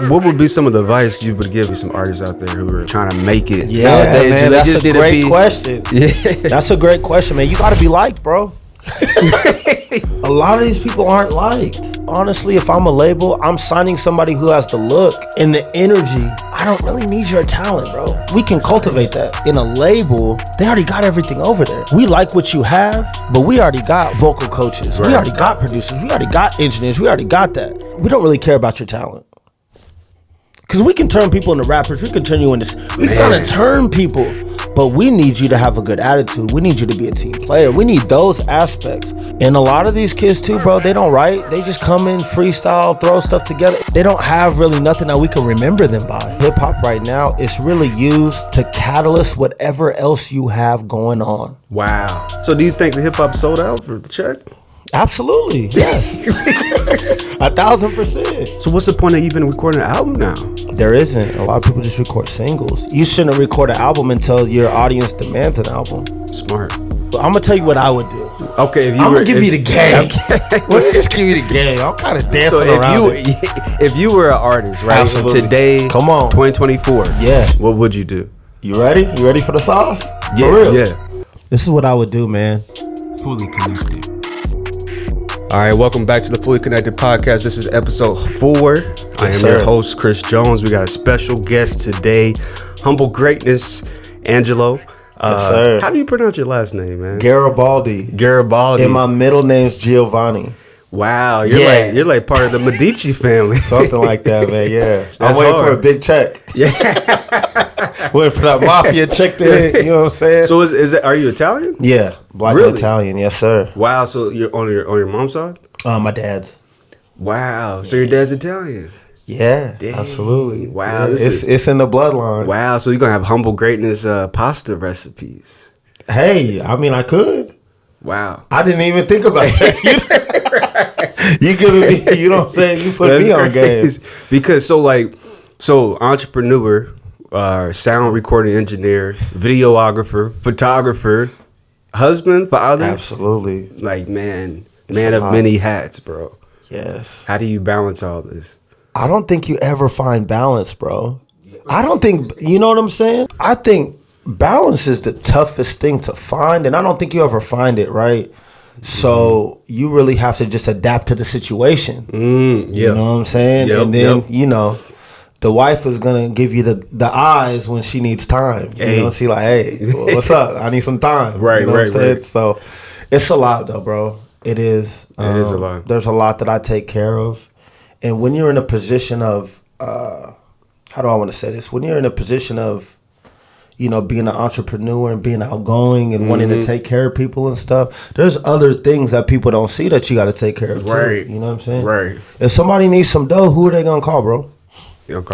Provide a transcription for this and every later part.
What would be some of the advice you would give to some artists out there who are trying to make it? Yeah, nowadays? man, that's a great question. Yeah. That's a great question, man. You got to be liked, bro. A lot of these people aren't liked. Honestly, if I'm a label, I'm signing somebody who has the look and the energy. I don't really need your talent, bro. We can cultivate that. In a label, they already got everything over there. We like what you have, but we already got vocal coaches. Right. We already got producers. We already got engineers. We already got that. We don't really care about your talent. Because we can turn people into rappers. We can turn you into... We kind of turn people. But we need you to have a good attitude. We need you to be a team player. We need those aspects. And a lot of these kids too, bro, they don't write. They just come in, freestyle, throw stuff together. They don't have really nothing that we can remember them by. Hip hop right now is really used to catalyst whatever else you have going on. Wow. So do you think the hip hop sold out for the check? Absolutely, yes. 1,000%. So what's the point of even recording an album now? There isn't. A lot of people just record singles. You shouldn't record an album until your audience demands an album. Smart. But I'm gonna tell you what I would do. Okay, if you I'm gonna give you the game. Let me just give you the game. I'm kind of dancing around it. If you were an artist, right? Absolutely. Today, come on, 2024. Yeah. What would you do? You ready? You ready for the sauce? Yeah. For real? Yeah. This is what I would do, man. Fully connected. All right, welcome back to the Fully Connected Podcast. This is episode 4. I am your host, Chris Jones. We got a special guest today, Humble Greatness, Angelo. Yes, sir. How do you pronounce your last name, man? Garibaldi. Garibaldi. And my middle name's Giovanni. Wow, you're like part of the Medici family. Something like that, man. Yeah, I'm hard. waiting for a big check. Yeah, waiting for that mafia check there. You know what I'm saying? So is it? Are you Italian? Yeah, black and Italian. Yes, sir. Wow. So you're on your mom's side? My dad's. Wow. So your dad's Italian? Yeah, dang. Absolutely. Wow. Yeah, it's in the bloodline. Wow. So you're gonna have Humble Greatness pasta recipes? Hey, I mean, I could. Wow. I didn't even think about that. You giving me, you know what I'm saying? You put me on game. Because so entrepreneur, sound recording engineer, videographer, photographer, husband, father. Absolutely. Like, man of many hats, bro. Yes. How do you balance all this? I don't think you ever find balance, bro. I don't think, you know what I'm saying? I think balance is the toughest thing to find, and I don't think you ever find it, right? So you really have to just adapt to the situation. You know what I'm saying? And then, you know, the wife is going to give you the eyes when she needs time. Hey. You know, she like, hey, what's up? I need some time. Right, you know what I'm saying? Right. So it's a lot, though, bro. It is. It is a lot. There's a lot that I take care of. And when you're in a position of, how do I want to say this? When you're in a position of, you know, being an entrepreneur and being outgoing and wanting to take care of people and stuff, there's other things that people don't see that you got to take care of too. You know what I'm saying? Right. If somebody needs some dough, who are they going to call, bro?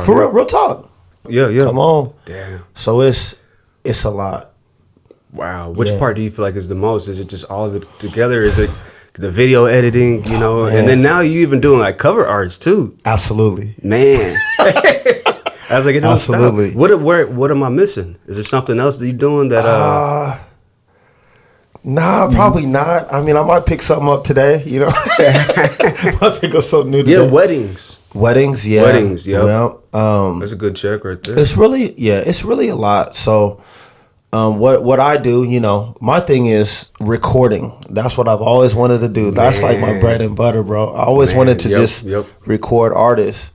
For real talk. Yeah. Come on. Damn. So it's a lot. Wow. Which part do you feel like is the most? Is it just all of it together? Is it the video editing, you know? And then now you even doing like cover arts too. Absolutely. Man. I was like, it don't absolutely. Stop. What am I missing? Is there something else that you're doing that? Nah, probably not. I mean, I might pick something up today. You know, I might pick up something new today. Yeah, weddings. Yeah. Well, that's a good check right there. It's really a lot. So, what I do, you know, my thing is recording. That's what I've always wanted to do. That's like my bread and butter, bro. I always wanted to just record artists.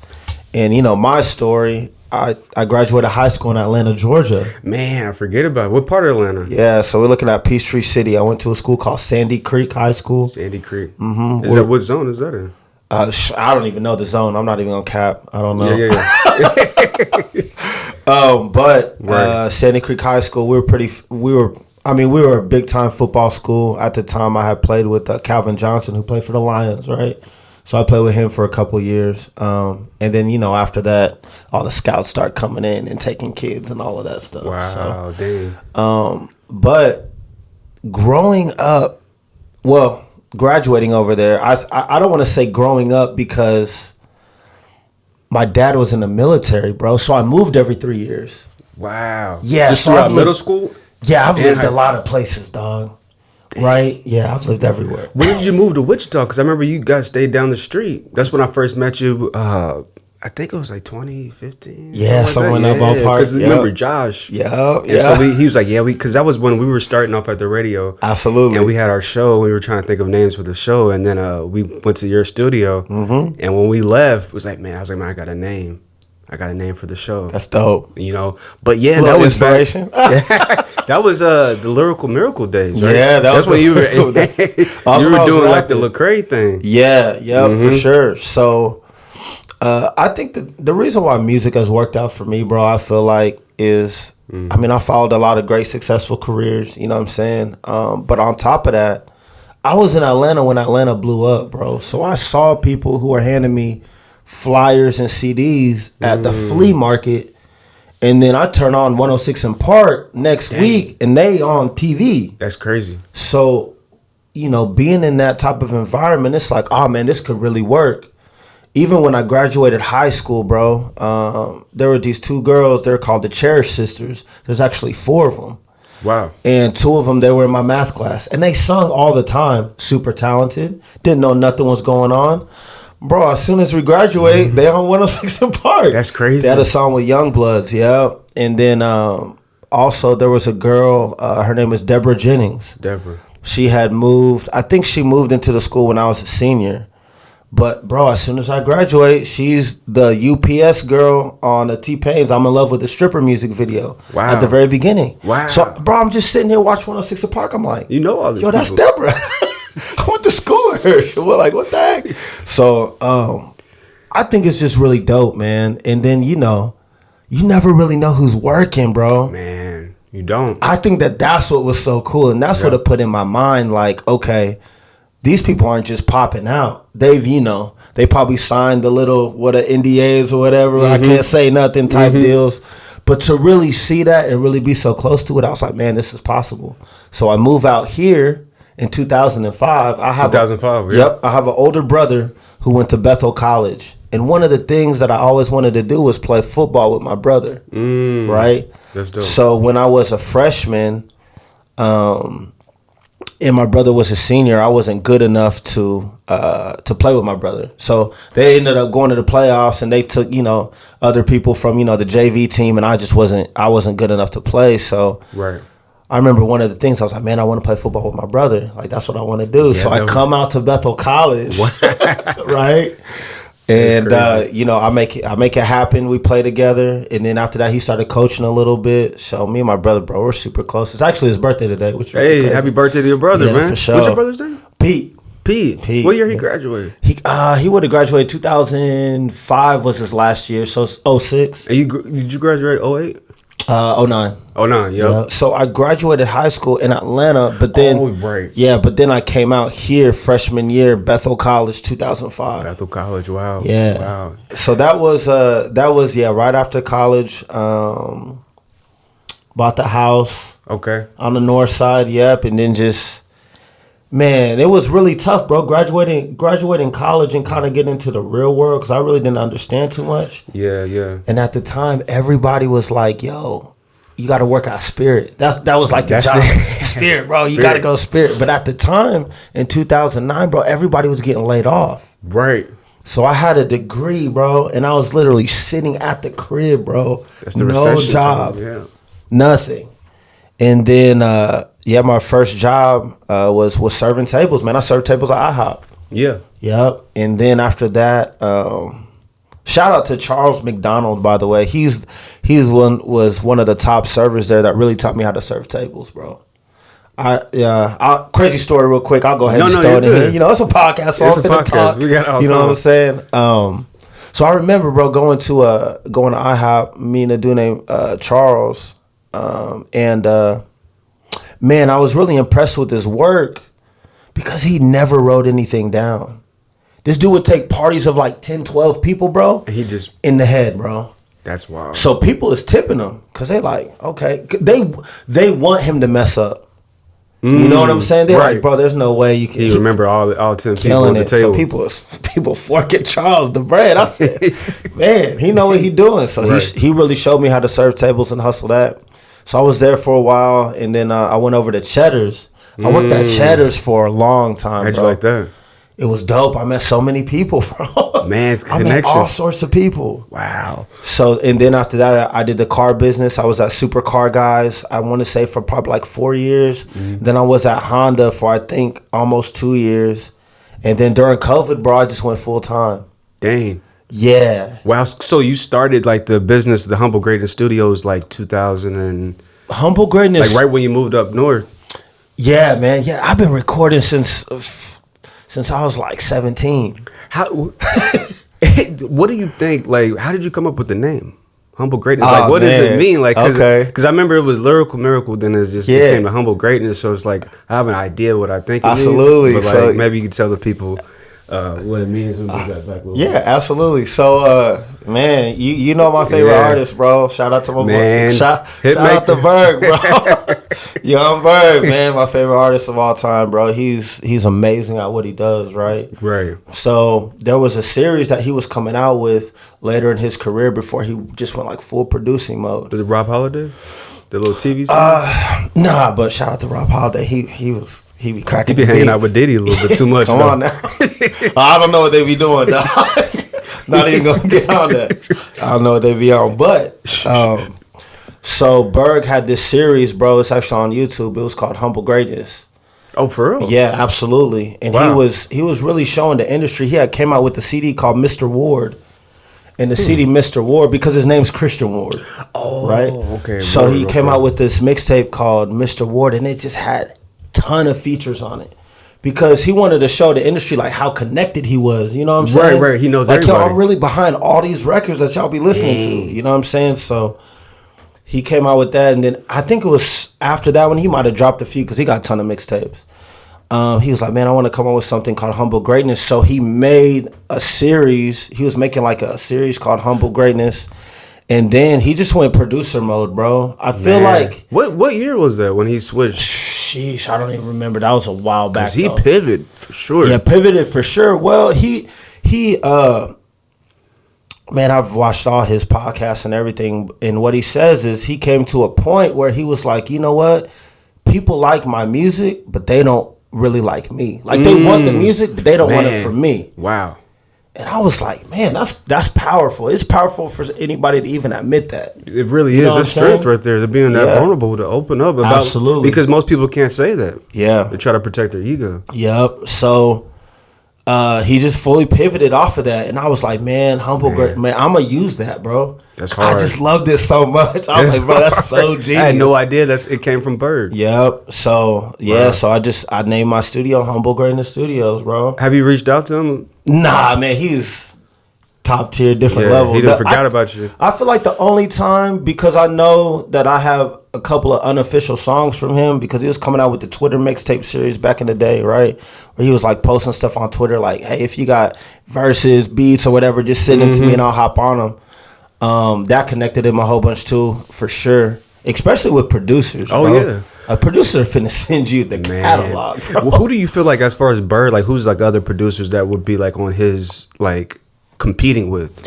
And, you know, my story, I graduated high school in Atlanta, Georgia. Man, I forget about it. What part of Atlanta? Yeah, so we're looking at Peachtree City. I went to a school called Sandy Creek High School. Sandy Creek. Mm-hmm. Is that what zone is that in? I don't even know the zone. I'm not even on cap. I don't know. Yeah. Sandy Creek High School, we were a big time football school. At the time, I had played with Calvin Johnson, who played for the Lions, right? So I played with him for a couple of years. And then, you know, after that, all the scouts start coming in and taking kids and all of that stuff. Wow, dang. But growing up, graduating over there, I don't want to say growing up because my dad was in the military, bro. So I moved every 3 years. Wow. Yeah. Just throughout middle school? Yeah, I've lived a lot of places, dog. Right? Yeah, I've lived everywhere. When did you move to Wichita? Because I remember you guys stayed down the street. That's when I first met you. I think it was like 2015. Yeah, somewhere in that ballpark. Because remember Josh? Yeah. So he was like, because that was when we were starting off at the radio. Absolutely. And we had our show. We were trying to think of names for the show. And then we went to your studio. Mm-hmm. And when we left, it was like, man, I got a name. I got a name for the show. That's dope. You know, but yeah, that was inspiration. That was the Lyrical Miracle days, right? Yeah, that's when you were you were doing like the Lecrae thing. Yeah, for sure. So I think the reason why music has worked out for me, bro, I feel like is I mean, I followed a lot of great successful careers, you know what I'm saying? But on top of that, I was in Atlanta when Atlanta blew up, bro. So I saw people who were handing me flyers and CDs at the flea market, and then I turn on 106 in Park next week and they on TV. That's crazy. So, you know, being in that type of environment, it's like, oh man, this could really work. Even when I graduated high school, bro, there were these two girls, they're called the Cherish Sisters. There's actually 4 of them. Wow. And 2 of them, they were in my math class, and they sung all the time. Super talented. Didn't know nothing was going on. Bro, as soon as we graduate, they on 106 in Park. That's crazy. They had a song with Youngbloods, yeah. And then also there was a girl, her name is Deborah Jennings. Deborah. She had moved, I think she moved into the school when I was a senior. But, bro, as soon as I graduate, she's the UPS girl on the T-Pain's I'm in Love with the Stripper music video. Wow. At the very beginning. Wow. So, bro, I'm just sitting here watching 106 in Park. I'm like, you know all these that's people. Deborah. I went to school with her. We're like, what the heck? So, I think it's just really dope, man. And then, you know, you never really know who's working, bro. Man, you don't. I think that's what was so cool. And that's what it put in my mind. Like, okay, these people aren't just popping out. They probably signed the little, NDAs or whatever. I can't say nothing type deals. But to really see that and really be so close to it, I was like, man, this is possible. So I move out here in 2005. I have I have an older brother who went to Bethel College. And one of the things that I always wanted to do was play football with my brother. Right? That's dope. So when I was a freshman, and my brother was a senior, I wasn't good enough to play with my brother. So they ended up going to the playoffs, and they took, other people from, the JV team, and I wasn't good enough to play. So I remember one of the things I was like, man, I want to play football with my brother. Like, that's what I want to do. Yeah, so I come out to Bethel College, right? And I make it happen. We play together, and then after that, he started coaching a little bit. So me and my brother, bro, we're super close. It's actually his birthday today. Which happy birthday to your brother, man! For sure. What's your brother's name? Pete. What year he graduated? He would have graduated 2005 was his last year, so it's 06. And did you graduate 08? 09. 09, yeah. So I graduated high school in Atlanta, but then but then I came out here freshman year, Bethel College, 2005. Bethel College, wow. Yeah. Wow. So that was right after college. Bought the house. Okay. On the north side, and then just, man, it was really tough, bro. Graduating college and kind of getting into the real world, because I really didn't understand too much. Yeah. And at the time, everybody was like, yo, you got to work out Spirit. That was like the job. Spirit, bro. You got to go Spirit. But at the time, in 2009, bro, everybody was getting laid off. Right. So I had a degree, bro, and I was literally sitting at the crib, bro. That's the recession job. Time. Yeah. Nothing. And then, my first job was serving tables, man. I served tables at IHOP. Yeah. Yep. And then after that, shout out to Charles McDonald, by the way. He's one of the top servers there that really taught me how to serve tables, bro. Crazy story real quick. I'll go ahead and just throw it in here. It's a podcast, so I'm finna talk. We got all you know what I'm saying? So I remember, bro, going to IHOP, me and a dude named Charles, man, I was really impressed with his work because he never wrote anything down. This dude would take parties of like 10, 12 people, bro. And he just in the head, bro. That's wild. So people is tipping him because they like, okay, they want him to mess up. You know what I'm saying? They're like, bro, there's no way you can. He remember all 10 people on the table. So people forking Charles the bread. I said, man, he know what he doing. So he really showed me how to serve tables and hustle that. So I was there for a while, and then I went over to Cheddar's. I worked at Cheddar's for a long time, How'd bro. you like that? it was dope. I met so many people, bro. Man, I met all sorts of people. Wow. So, and then after that, I did the car business. I was at Supercar Guys, I want to say for probably like 4 years. Mm-hmm. Then I was at Honda for, I think, almost 2 years. And then during COVID, bro, I just went full time. Dang. Yeah. Wow. So you started like the business, the Humble Greatness Studios, like 2000 and... Humble Greatness. Like right when you moved up north. Yeah, man. Yeah, I've been recording since I was like 17. How? What do you think? Like, how did you come up with the name Humble Greatness? Like, what does it mean? Like, because I remember it was Lyrical Miracle, then it just became the Humble Greatness. So it's like I have an idea what I think it absolutely means. But like, maybe you could tell the people what it means when we get back a little bit. Absolutely. So, man, you know my favorite artist, bro. Shout out to my boy. Shout out to Berg, bro. Young Berg, man, my favorite artist of all time, bro. He's amazing at what he does, right? Right. So there was a series that he was coming out with later in his career before he just went like full producing mode. Was it Rob Holiday? The little TV series? Nah, but shout out to Rob Holiday. He be cracking. He be hanging out with Diddy a little bit too much. Come on now. I don't know what they be doing, dog. Not even gonna get on that. I don't know what they be on, but so Berg had this series, bro. It's actually on YouTube. It was called Humble Greatness. Oh, for real? Yeah, absolutely. And he was really showing the industry. He had came out with the CD called Mr. Ward. And the CD Mr. Ward, because his name's Christian Ward. Oh, right? Okay. So he came out with this mixtape called Mr. Ward, and it just had a ton of features on it. Because he wanted to show the industry like how connected he was. You know what I'm saying? Right. He knows like, everybody. Yo, I'm really behind all these records that y'all be listening to. You know what I'm saying? So he came out with that, and then I think it was after that when he might have dropped a few because he got a ton of mixtapes. He was like, man, I want to come up with something called Humble Greatness. So he made a series. He was making like a series called Humble Greatness. And then he just went producer mode, bro. I feel like... What year was that when he switched? Sheesh, I don't even remember. That was a while back, he pivoted, for sure. Yeah, pivoted for sure. Well, he man, I've watched all his podcasts and everything. And what he says is he came to a point where he was like, you know what? People like my music, but they don't really like me. Like they want the music, but they don't want it from me. Wow. And I was like, man, that's powerful. It's powerful for anybody to even admit that. It really is. There's strength right there to being that vulnerable, to open up about. Absolutely. Because most people can't say that. Yeah. They try to protect their ego. Yep. So he just fully pivoted off of that. And I was like, man, man, I'm going to use that, bro. That's hard. I just love this so much. I was like, bro, that's so genius. I had no idea it came from Berg. Yep. So, so I named my studio Humble Greatness Studios, bro. Have you reached out to him? Nah, man, he's top tier, different level. He didn't forgot about you. I feel like the only time, because I know that I have a couple of unofficial songs from him, because he was coming out with the Twitter mixtape series back in the day, right? Where he was like posting stuff on Twitter like, hey, if you got verses, beats, or whatever, just send them to me and I'll hop on them. That connected him a whole bunch too, for sure. Especially with producers, bro. Oh, yeah. A producer finna send you the catalog, bro. Well, who do you feel like, as far as Berg, like who's like other producers that would be like on his, like, competing with?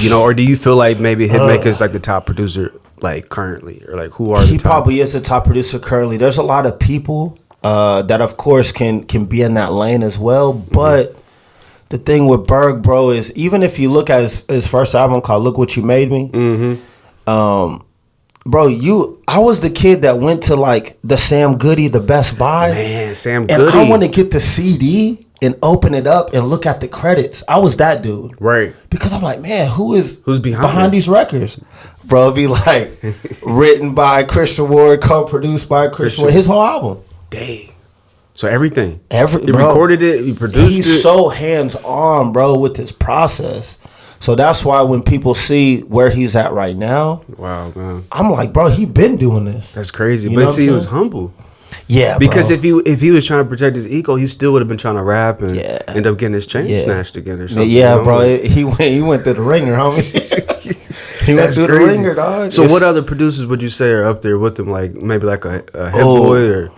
You know, or do you feel like maybe Hitmaker's like the top producer, like, currently? Or like, who are the top? He probably is the top producer currently. There's a lot of people that, of course, can be in that lane as well. But the thing with Berg, bro, is even if you look at his first album called Look What You Made Me, bro, I was the kid that went to like the Sam Goody, the Best Buy. Man, Sam Goody. And I want to get the CD and open it up and look at the credits. I was that dude. Right. Because I'm like, man, who's behind these records? Bro, it'd be like written by Christian Ward, co-produced by Christian Ward. His whole album. Dang. So everything. You recorded it, you produced it. He's so hands-on, bro, with this process. So that's why when people see where he's at right now, wow, man, I'm like, bro, he been doing this. That's crazy. But see, he was humble. Yeah, because if he was trying to protect his ego, he still would have been trying to rap and end up getting his chain snatched again or something. Yeah, bro, he went through the ringer, homie. He went through the ringer, dog. So what other producers would you say are up there with him? Like maybe like a Hit Boy or.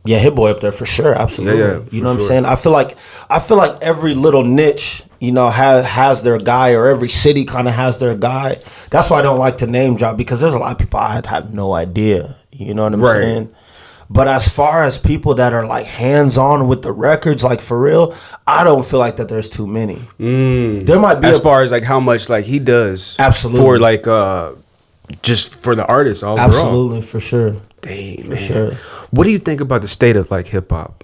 Yeah, Hit Boy up there for sure, absolutely. Yeah, you know what I'm saying? I feel like every little niche, you know, has their guy, or every city kind of has their guy. That's why I don't like to name drop, because there's a lot of people I have no idea. You know what I'm saying? But as far as people that are like hands-on with the records, like for real, I don't feel like that there's too many. There might be as far as like how much like he does for like just for the artist overall. Absolutely, for sure. Dang, man. Sure. What do you think about the state of like hip hop?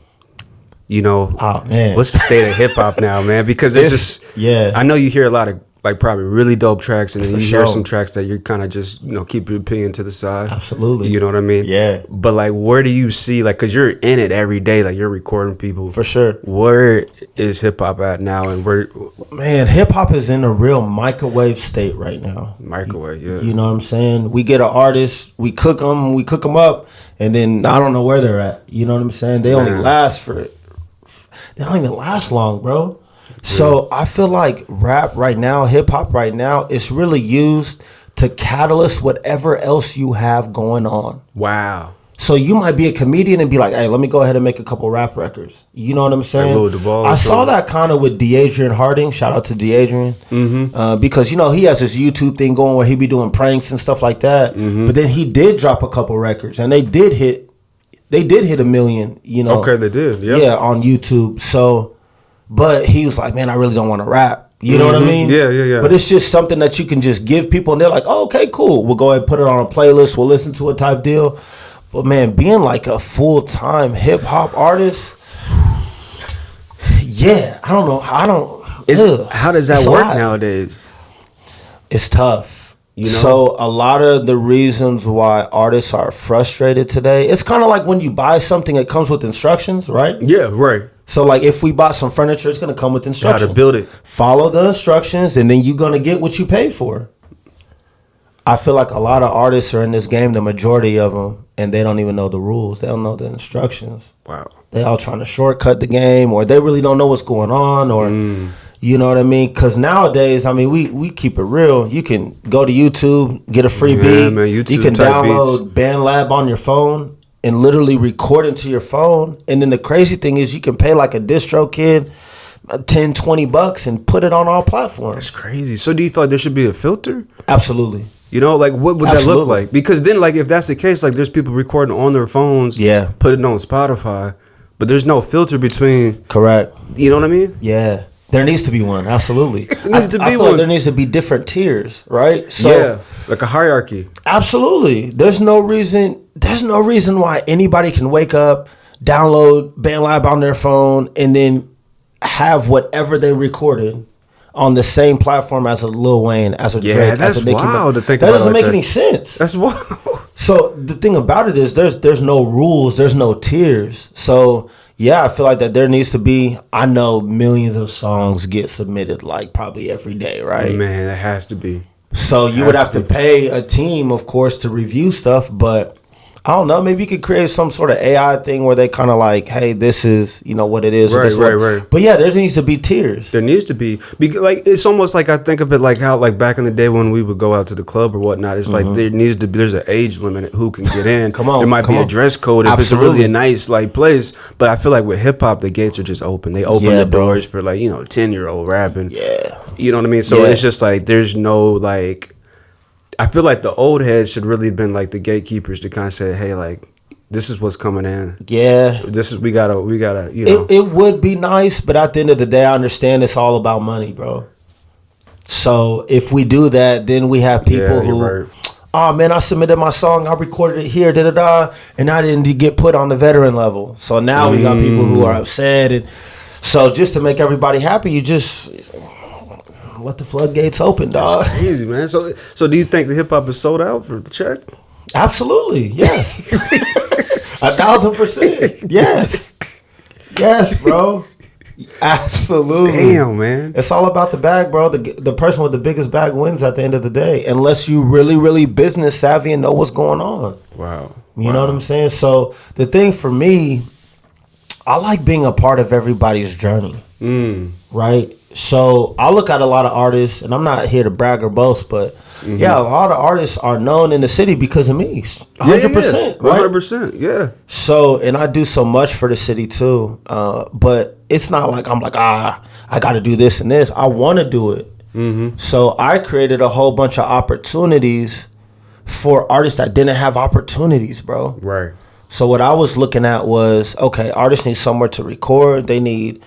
You know, oh man, what's the state of hip hop now, man? Because it's just, I know you hear a lot of like probably really dope tracks, and then you hear some tracks that you kind of just, you know, keep your opinion to the side. Absolutely. You know what I mean? Yeah. But like, where do you see, like, because you're in it every day, like you're recording people. For sure. Where is hip hop at now, and where? Man, hip hop is in a real microwave state right now. Microwave, yeah. You know what I'm saying? We get an artist, we cook them up, and then I don't know where they're at. You know what I'm saying? They only last they don't even last long, bro. So I feel like rap right now, hip hop right now, it's really used to catalyst whatever else you have going on. Wow. So you might be a comedian and be like, hey, let me go ahead and make a couple rap records. You know what I'm saying? I saw that kind of with D'Adrian Harding. Shout out to D'Adrian. Because, you know, he has this YouTube thing going where he be doing pranks and stuff like that. But then he did drop a couple records, and they did hit a million, you know. Okay, they did. Yep. Yeah, on YouTube. So... But he was like, man, I really don't want to rap. You know what I mean? Yeah. But it's just something that you can just give people, and they're like, oh, okay, cool. We'll go ahead and put it on a playlist. We'll listen to it type deal. But, man, being like a full-time hip-hop artist, I don't know. How does that work nowadays? It's tough. You know? So a lot of the reasons why artists are frustrated today, it's kind of like when you buy something, it comes with instructions, right? Yeah, right. So, like, if we bought some furniture, it's going to come with instructions. How to build it. Follow the instructions, and then you're going to get what you pay for. I feel like a lot of artists are in this game, the majority of them, and they don't even know the rules. They don't know the instructions. Wow. They all trying to shortcut the game, or they really don't know what's going on, or, you know what I mean? Because nowadays, I mean, we keep it real. You can go to YouTube, get a free beat. Man, you can download BandLab on your phone and literally record into your phone. And then the crazy thing is you can pay like a distro kid $10-$20 and put it on all platforms. That's crazy. So do you feel like there should be a filter? Absolutely. You know, like what would that look like? Because then, like, if that's the case, like there's people recording on their phones, putting it on Spotify, but there's no filter between. Correct. You know what I mean? Yeah. There needs to be one, absolutely. There needs to be I feel one. like there needs to be different tiers, right? So, like a hierarchy. Absolutely. There's no reason why anybody can wake up, download BandLab on their phone, and then have whatever they recorded on the same platform as a Lil Wayne, as a Drake, that's as a Nicki. Wild to think that about. Doesn't make any sense. That's wild. So the thing about it is there's no rules, there's no tiers. So yeah, I feel like that there needs to be, I know millions of songs get submitted like probably every day, right? Man, it has to be. So you would have to pay a team, of course, to review stuff, but I don't know, maybe you could create some sort of AI thing where they kind of like, hey, this is, you know, what it is. Right. But yeah, there needs to be tiers. There needs to be. Like, it's almost like I think of it like how, like, back in the day when we would go out to the club or whatnot, it's like there's an age limit who can get in. There might be a dress code if it's really a nice, like, place. But I feel like with hip-hop, the gates are just open. They open the doors for, like, you know, 10-year-old rapping. Yeah. You know what I mean? So it's just like there's no, like, I feel like the old heads should really have been like the gatekeepers to kind of say, hey, like, this is what's coming in. Yeah. We gotta, you know. It would be nice, but at the end of the day, I understand it's all about money, bro. So if we do that, then we have people who, oh man, I submitted my song, I recorded it here, and I didn't get put on the veteran level. So now we got people who are upset, and so just to make everybody happy, you just let the floodgates open, dog. That's crazy, man. So do you think the hip hop is sold out for the check? Absolutely, yes. 1,000%, yes. Yes, bro. Absolutely. Damn, man. It's all about the bag, bro. The person with the biggest bag wins at the end of the day, unless you really, really business savvy and know what's going on. Wow. You know what I'm saying? So the thing for me, I like being a part of everybody's journey, right? So I look at a lot of artists, and I'm not here to brag or boast, but a lot of artists are known in the city because of me, 100%, right? 100%, yeah. So, and I do so much for the city too, but it's not like I'm like, I got to do this and this. I want to do it. So I created a whole bunch of opportunities for artists that didn't have opportunities, bro. Right. So what I was looking at was, okay, artists need somewhere to record. They need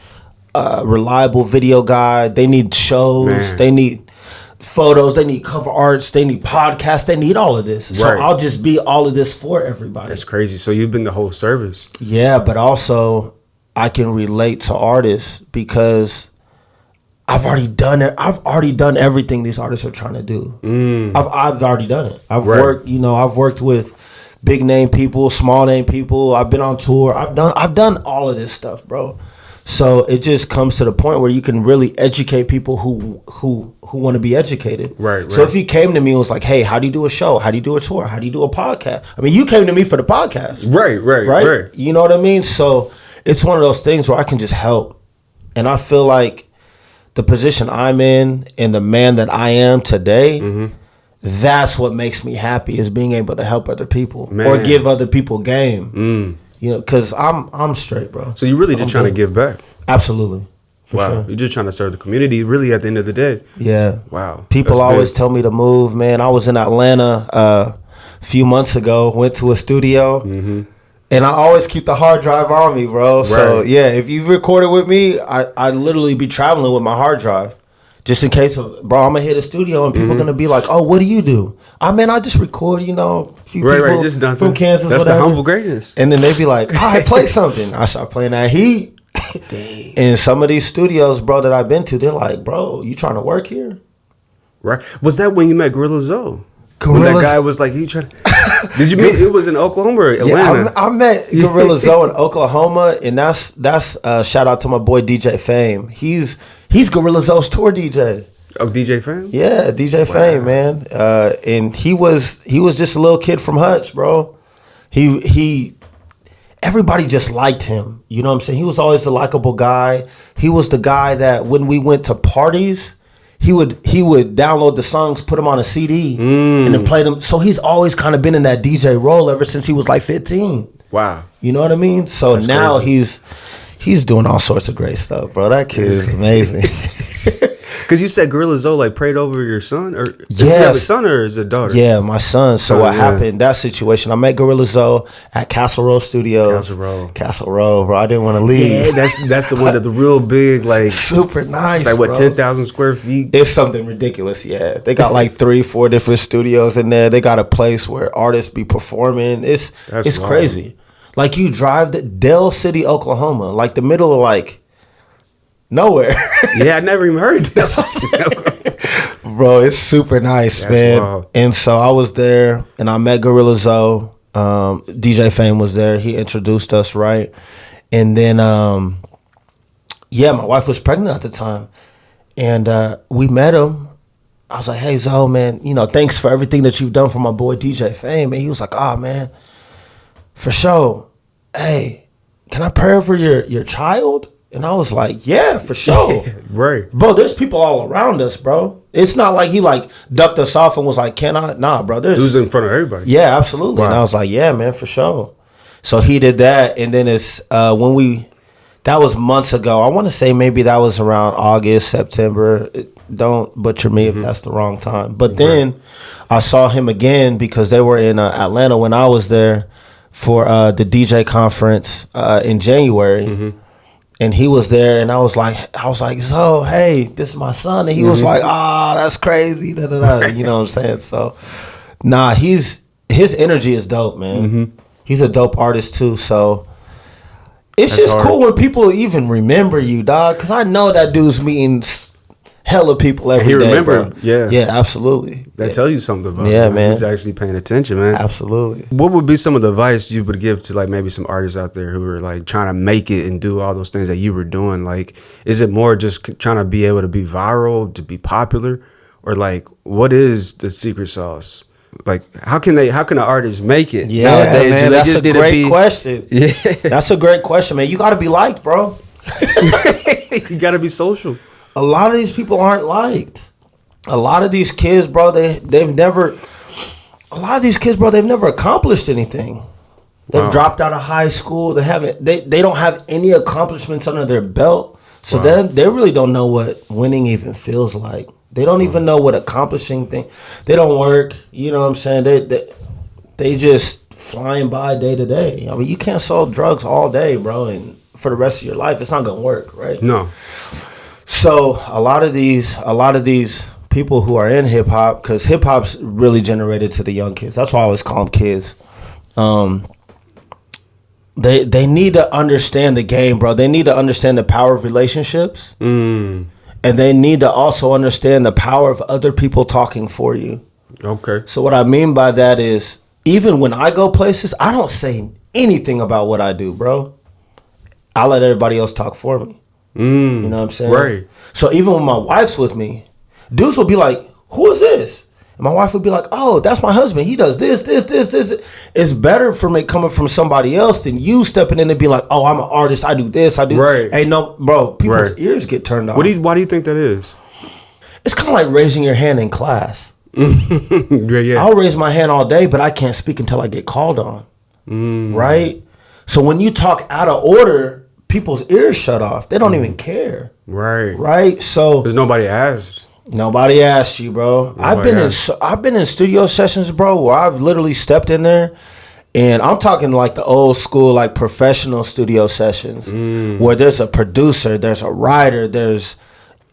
a reliable video guy. They need shows. Man. They need photos. They need cover arts. They need podcasts. They need all of this. Right. So I'll just be all of this for everybody. That's crazy. So you've been the whole service. Yeah, but also I can relate to artists because I've already done it. I've already done everything these artists are trying to do. I've already done it. I've worked with big name people, small name people. I've been on tour. I've done all of this stuff, bro. So it just comes to the point where you can really educate people who want to be educated. Right. So if you came to me and was like, hey, how do you do a show? How do you do a tour? How do you do a podcast? I mean, you came to me for the podcast. Right. You know what I mean? So it's one of those things where I can just help. And I feel like the position I'm in and the man that I am today, that's what makes me happy, is being able to help other people or give other people game. You know, because I'm straight, bro. So you really just trying to give back? Absolutely. Wow. Sure. You're just trying to serve the community, really, at the end of the day. Yeah. Wow. People always tell me to move, man. I was in Atlanta a few months ago, went to a studio, and I always keep the hard drive on me, bro. Right. So, yeah, if you've recorded with me, I literally be traveling with my hard drive. Just in case of, bro, I'm going to hit a studio and people are going to be like, oh, what do you do? I just record, a few people just from Kansas, that's whatever. The humble greatness. And then they be like, all right, play something. I start playing that heat. And some of these studios, bro, that I've been to, they're like, bro, you trying to work here? Right. Was that when you met Gorilla Zoe? When that guy was like, he trying to... Did you meet... It was in Oklahoma or Atlanta? Yeah, I met Gorilla Zoe in Oklahoma, and that's shout out to my boy DJ Fame. He's Gorilla Zoe's tour DJ. Oh, DJ Fame? Yeah, DJ Fame, man. And he was just a little kid from Hutch, bro. He everybody just liked him. You know what I'm saying? He was always a likable guy. He was the guy that when we went to parties, he would download the songs, put them on a CD, and then play them. So he's always kind of been in that DJ role ever since he was like 15. Wow. You know what I mean? So that's now crazy. He's doing all sorts of great stuff, bro. That kid is amazing. Because you said Gorilla Zoe prayed over your son, or is you have a son or is it a daughter? Yeah, my son. So what happened? That situation. I met Gorilla Zoe at Castle Row Studios. Castle Row, bro. I didn't want to leave. Yeah, that's the one that the real big, like super nice. It's like 10,000 square feet. It's something ridiculous. Yeah, they got like 3-4 different studios in there. They got a place where artists be performing. It's crazy. Like you drive to Del City, Oklahoma, like the middle of like nowhere. Yeah, I never even heard that. Bro, it's super nice, man. Wild. And so I was there and I met Gorilla Zoe. DJ Fame was there. He introduced us, right? And then, my wife was pregnant at the time. And we met him. I was like, hey, Zoe, man, thanks for everything that you've done for my boy DJ Fame. And he was like, oh, man, for sure. Hey, can I pray for your child? And I was like, yeah, for sure. Right. Bro, there's people all around us, bro. It's not like he like ducked us off and was like, can I? Nah, bro. It was in front of everybody. Yeah, absolutely. Wow. And I was like, yeah, man, for sure. So he did that. And then that was months ago. I want to say maybe that was around August, September. Don't butcher me if that's the wrong time. But then I saw him again because they were in Atlanta when I was there for the DJ conference in January. And he was there, and I was like, so, hey, this is my son. And he was like, that's crazy. Da, da, da. You know what I'm saying? So, his energy is dope, man. He's a dope artist, too. So, it's just cool when people even remember you, dog. Because I know that dude's meeting hella people every day. Remember, bro. Yeah, absolutely. That tell you something about him. Man. He's actually paying attention, man. Absolutely. What would be some of the advice you would give to like maybe some artists out there who are like trying to make it and do all those things that you were doing? Like, is it more just trying to be able to be viral, to be popular, or like what is the secret sauce? Like, how can an artist make it nowadays? Man, that's a great question. Yeah, that's a great question, man. You got to be liked, bro. You got to be social. A lot of these people aren't liked. A lot of these kids, bro, they've never accomplished anything. They've dropped out of high school. They don't have any accomplishments under their belt. So then they really don't know what winning even feels like. They don't even know what accomplishing things. They don't work. You know what I'm saying? They just flying by day to day. I mean, you can't sell drugs all day, bro, and for the rest of your life, it's not gonna work, right? No. So a lot of these people who are in hip hop, because hip hop's really generated to the young kids. That's why I always call them kids. They need to understand the game, bro. They need to understand the power of relationships, and they need to also understand the power of other people talking for you. Okay. So what I mean by that is, even when I go places, I don't say anything about what I do, bro. I let everybody else talk for me. You know what I'm saying? Right. So even when my wife's with me, dudes will be like, who is this? And my wife would be like, oh, that's my husband. He does this. It's better for me coming from somebody else than you stepping in and being like, oh, I'm an artist. I do this. I do. Right. Hey, no, bro, people's ears get turned off. Why do you think that is? It's kind of like raising your hand in class. Yeah. I'll raise my hand all day, but I can't speak until I get called on. Right? So when you talk out of order, people's ears shut off. They don't even care. Right? So because nobody asked. Nobody asked you, bro. I've been in studio sessions, bro, where I've literally stepped in there, and I'm talking like the old school, like professional studio sessions, where there's a producer, there's a writer, there's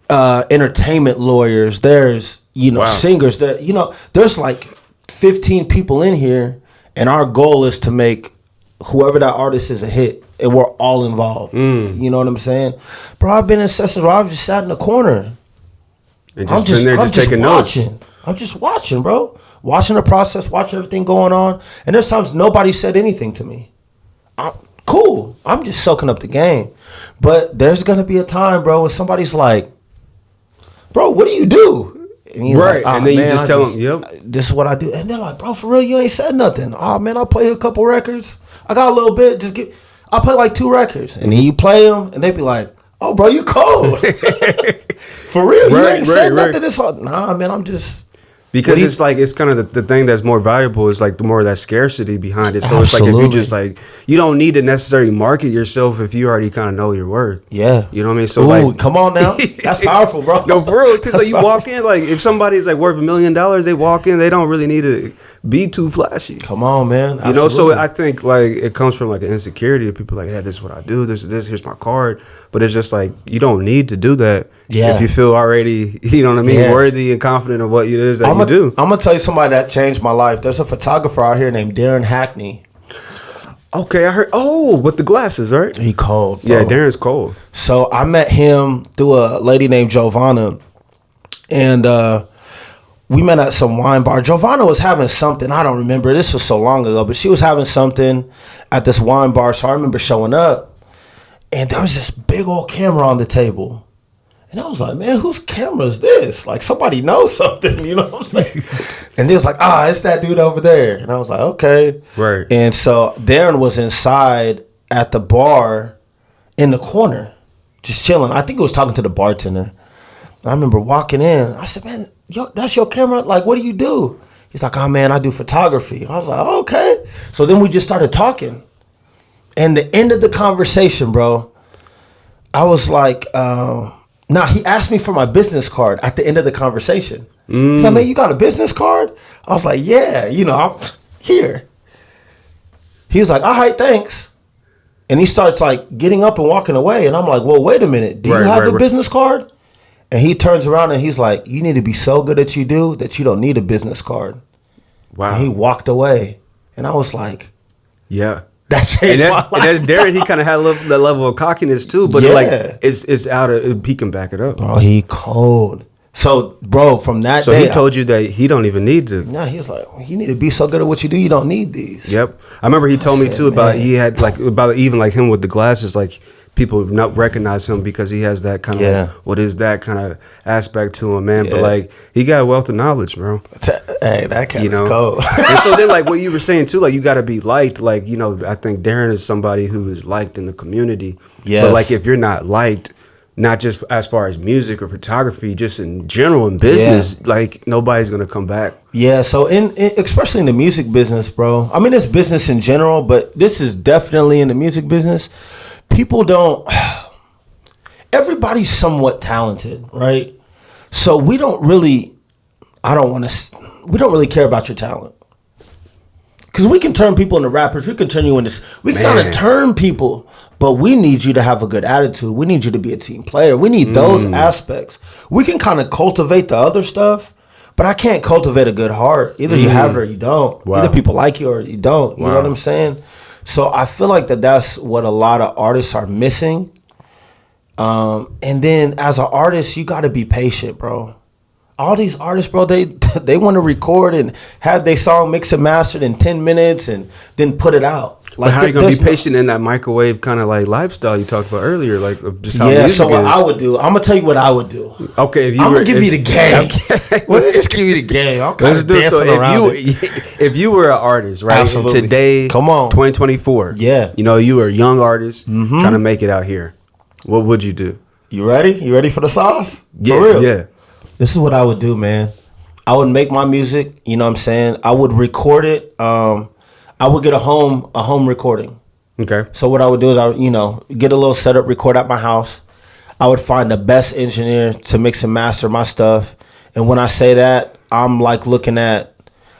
entertainment lawyers, there's singers, there's like 15 people in here, and our goal is to make whoever that artist is a hit, and we're all involved. You know what I'm saying, bro? I've been in sessions where I've just sat in the corner. And just been there, just taking notes. I'm just watching, bro. Watching the process, watching everything going on. And there's times nobody said anything to me. Cool. I'm just soaking up the game. But there's going to be a time, bro, when somebody's like, bro, what do you do? And you're like, and then you just tell them, yep. This is what I do. And they're like, bro, for real, you ain't said nothing. Oh, man, I'll play a couple records. I got a little bit. I'll play like 2 records. And then you play them, and they be like, oh, bro, you cold. For real, you ain't said nothing this hard. Nah, man, I'm just... Because it's like, it's kind of the thing that's more valuable is like the more of that scarcity behind it. So It's like if you just like, you don't need to necessarily market yourself if you already kind of know your worth. Yeah. You know what I mean? So like, come on now. That's powerful, bro. No, for real. Because like you walk in, like if somebody's like worth $1 million, they walk in, they don't really need to be too flashy. Come on, man. Absolutely. You know, so I think like it comes from like an insecurity of people like, yeah, this is what I do. This, here's my card. But it's just like, you don't need to do that. Yeah. If you feel already, you know what I mean, worthy and confident of what it is that you do. I'm going to tell you somebody that changed my life. There's a photographer out here named Darrin Hackney. Okay, I heard. Oh, with the glasses, right? He cold, bro. Yeah, Darren's cold. So I met him through a lady named Giovanna. And we met at some wine bar. Giovanna was having something. I don't remember. This was so long ago. But she was having something at this wine bar. So I remember showing up. And there was this big old camera on the table. And I was like, man, whose camera is this? Like, somebody knows something, you know what I'm saying? And they was like, it's that dude over there. And I was like, okay. Right. And so Darrin was inside at the bar in the corner, just chilling. I think he was talking to the bartender. I remember walking in. I said, man, that's your camera? Like, what do you do? He's like, oh, man, I do photography. I was like, okay. So then we just started talking. And the end of the conversation, bro, I was like, now, he asked me for my business card at the end of the conversation. He's like, man, you got a business card? I was like, yeah, I'm here. He was like, all right, thanks. And he starts like getting up and walking away. And I'm like, well, wait a minute. Do you have a business card? And he turns around and he's like, you need to be so good at you do that you don't need a business card. Wow. And he walked away. And I was like, yeah. That changed my life. And that's Darrin. He kind of had that level of cockiness too, but it's out of, he can back it up. Bro, he cold. So, bro, from that day, he told you that he don't even need to. No, he was like, you need to be so good at what you do, you don't need these. Yep. I remember he told me too about he had like about even like him with the glasses, like people not recognize him because he has that kind of what is that kind of aspect to him, man. But like he got a wealth of knowledge, bro. Hey, that cat is cold. And so then like what you were saying too, like you got to be liked. Like, I think Darrin is somebody who is liked in the community. Yeah. But like if you're not liked, not just as far as music or photography, just in general in business, like nobody's gonna come back. Yeah, so especially in the music business, bro. I mean, it's business in general, but this is definitely in the music business. People don't. Everybody's somewhat talented, right? So we don't really. We don't really care about your talent. Because we can turn people into rappers. We can turn you into... We can kind of turn people. But we need you to have a good attitude. We need you to be a team player. We need those aspects. We can kind of cultivate the other stuff. But I can't cultivate a good heart. Either you have it or you don't. Wow. Either people like you or you don't. You know what I'm saying? So I feel like that's what a lot of artists are missing. And then as an artist, you got to be patient, bro. All these artists, bro, they want to record and have their song mixed and mastered in 10 minutes and then put it out. Like, but how are you going to be patient in that microwave kind of like lifestyle you talked about earlier? Like, of just how music so what is. I would do, I'm going to tell you what I would do. Okay, if you I'm going to give you the game. Let me just give you the game. I'm kind of dancing around if you were an artist, right? Absolutely. Today, come on, 2024. Yeah. You know, you were a young artist trying to make it out here. What would you do? You ready? You ready for the sauce? Yeah, for real? Yeah. This is what I would do, man. I would make my music, you know what I'm saying? I would record it. I would get a home recording. Okay. So what I would do is I would, get a little setup, record at my house. I would find the best engineer to mix and master my stuff. And when I say that, I'm like looking at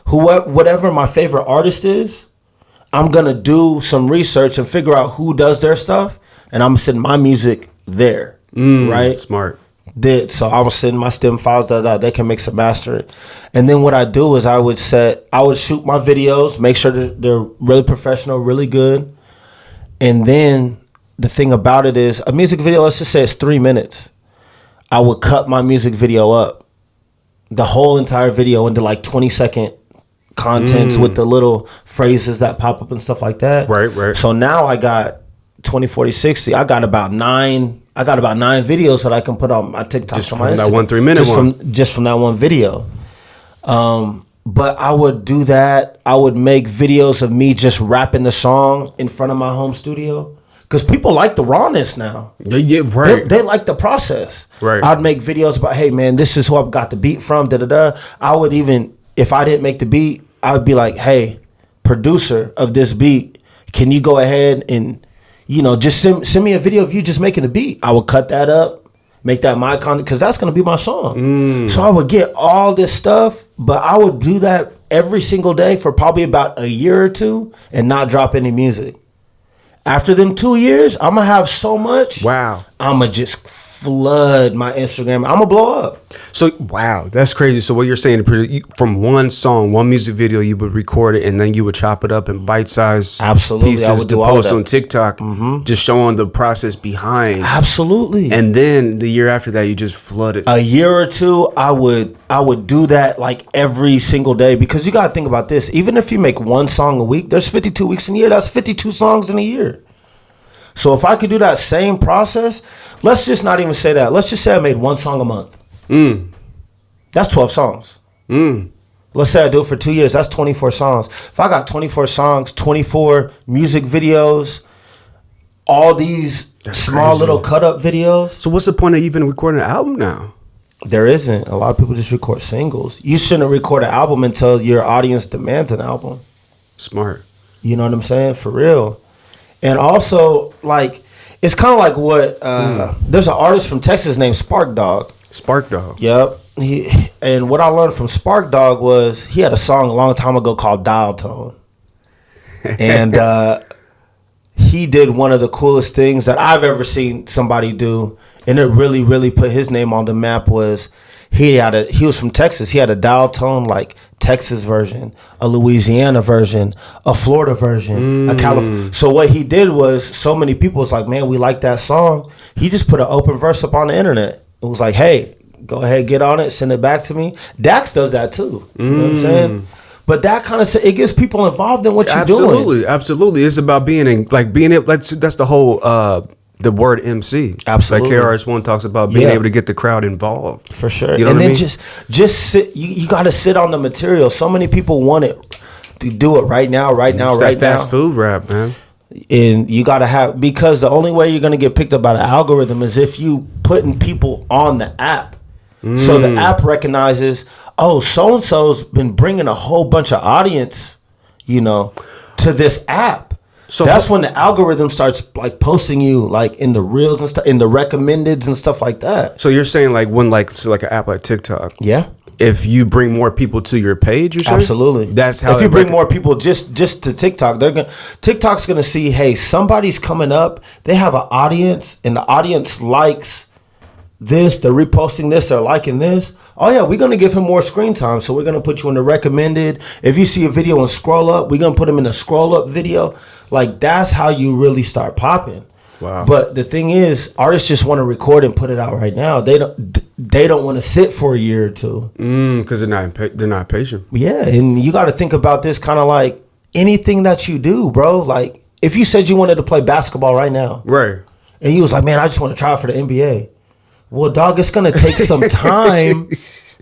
whatever my favorite artist is, I'm going to do some research and figure out who does their stuff. And I'm sending my music there. Right? Smart. So I was sending my stem files that they can mix and master it. And then what I do is I would shoot my videos, make sure that they're really professional, really good. And then the thing about it is a music video, let's just say it's 3 minutes. I would cut my music video up, the whole entire video into like 20-second contents with the little phrases that pop up and stuff like that. Right. So now I got 20, 40, 60. I got about nine videos that I can put on my TikTok. Just from that Instagram. 1 3 minute one. Just from that one video. But I would do that. I would make videos of me just rapping the song in front of my home studio. Because people like the rawness now. Yeah, right. They like the process. Right. I'd make videos about, hey, man, this is who I got the beat from, da-da-da. I would even, if I didn't make the beat, I would be like, hey, producer of this beat, can you go ahead and, just send me a video of you just making the beat. I would cut that up, make that my content, because that's going to be my song. So I would get all this stuff, but I would do that every single day for probably about a year or two and not drop any music. After them 2 years, I'm going to have so much. Wow. I'm going to just flood my Instagram. I'm going to blow up. So, wow, that's crazy. So what you're saying, from one song, one music video, you would record it and then you would chop it up in bite-sized pieces to post on TikTok, just showing the process behind. Absolutely. And then the year after that, you just flooded. A year or two, I would do that like every single day, because you got to think about this. Even if you make one song a week, there's 52 weeks in a year. That's 52 songs in a year. So if I could do that same process, let's just not even say that. Let's just say I made one song a month. That's 12 songs. Let's say I do it for 2 years. That's 24 songs. If I got 24 songs, 24 music videos, all these small little cut-up videos. So what's the point of even recording an album now? There isn't. A lot of people just record singles. You shouldn't record an album until your audience demands an album. Smart. You know what I'm saying? For real. And also, like, it's kind of like what there's an artist from Texas named Spark Dog. Spark Dog. Yep. And what I learned from Spark Dog was he had a song a long time ago called Dial Tone. And he did one of the coolest things that I've ever seen somebody do, and it really, really put his name on the map. Was he was from Texas. He had a dial tone like Texas version, a Louisiana version, a Florida version, a California. So what he did was, so many people was like, man, we like that song. He just put an open verse up on the internet. It was like, hey, go ahead, get on it, send it back to me. Dax does that too. You know what I'm saying? But that kind of, it gets people involved in what you're doing. Absolutely. It's about being able, that's the whole, the word MC. Absolutely. Like KRS-One talks about being able to get the crowd involved. For sure. You know and what then I mean? just sit, you got to sit on the material. So many people want it to do it right now. It's that fast food rap, man. And you got to have, because the only way you're going to get picked up by the algorithm is if you putting people on the app. So the app recognizes, oh, so-and-so's been bringing a whole bunch of audience, to this app. So that's when the algorithm starts like posting you like in the reels and stuff, in the recommendeds and stuff like that. So you're saying like when like an app like TikTok, yeah, if you bring more people to your page, you're saying? Absolutely. That's how. If you bring more people just to TikTok, TikTok's gonna see, hey, somebody's coming up. They have an audience, and the audience likes this. They're reposting this. They're liking this. Oh yeah, we're gonna give him more screen time. So we're gonna put you in the recommended. If you see a video and scroll up, we're gonna put him in a scroll up video. Like that's how you really start popping. Wow. But the thing is, artists just want to record and put it out right now. They don't want to sit for a year or two. Because they're not patient. Yeah, and you got to think about this kind of like anything that you do, bro. Like if you said you wanted to play basketball right now, right, and you was like, man, I just want to try out for the NBA. Well, dog, it's gonna take some time,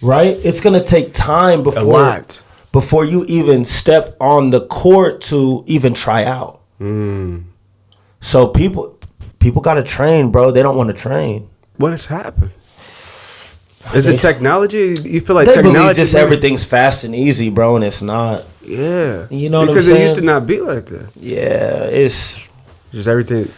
right? It's gonna take time before you even step on the court to even try out. So people got to train, bro. They don't want to train. What has happened? Is it technology? You feel like they technology? Believe just everything's fast and easy, bro, and it's not. Yeah, you know what because I'm saying? It used to not be like that. Yeah, it's just everything.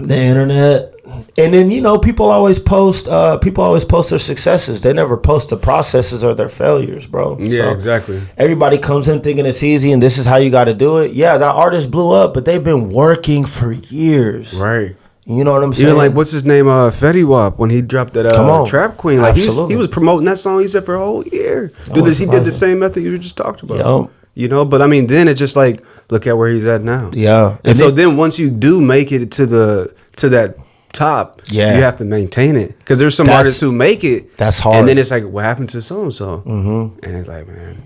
The internet, and then people always post. People always post their successes. They never post the processes or their failures, bro. Yeah, so exactly. Everybody comes in thinking it's easy and this is how you got to do it. Yeah, that artist blew up, but they've been working for years. Right. You know what I'm saying? Even like what's his name, Fetty Wap, when he dropped that Trap Queen, like he was promoting that song. He said for a whole year. He did the same method you just talked about. Yep. But I mean, then it's just like, look at where he's at now. Yeah. And so then once you do make it to that top, you have to maintain it. Because there's some artists who make it. That's hard. And then it's like, what happened to so-and-so? Mm-hmm. And it's like, man.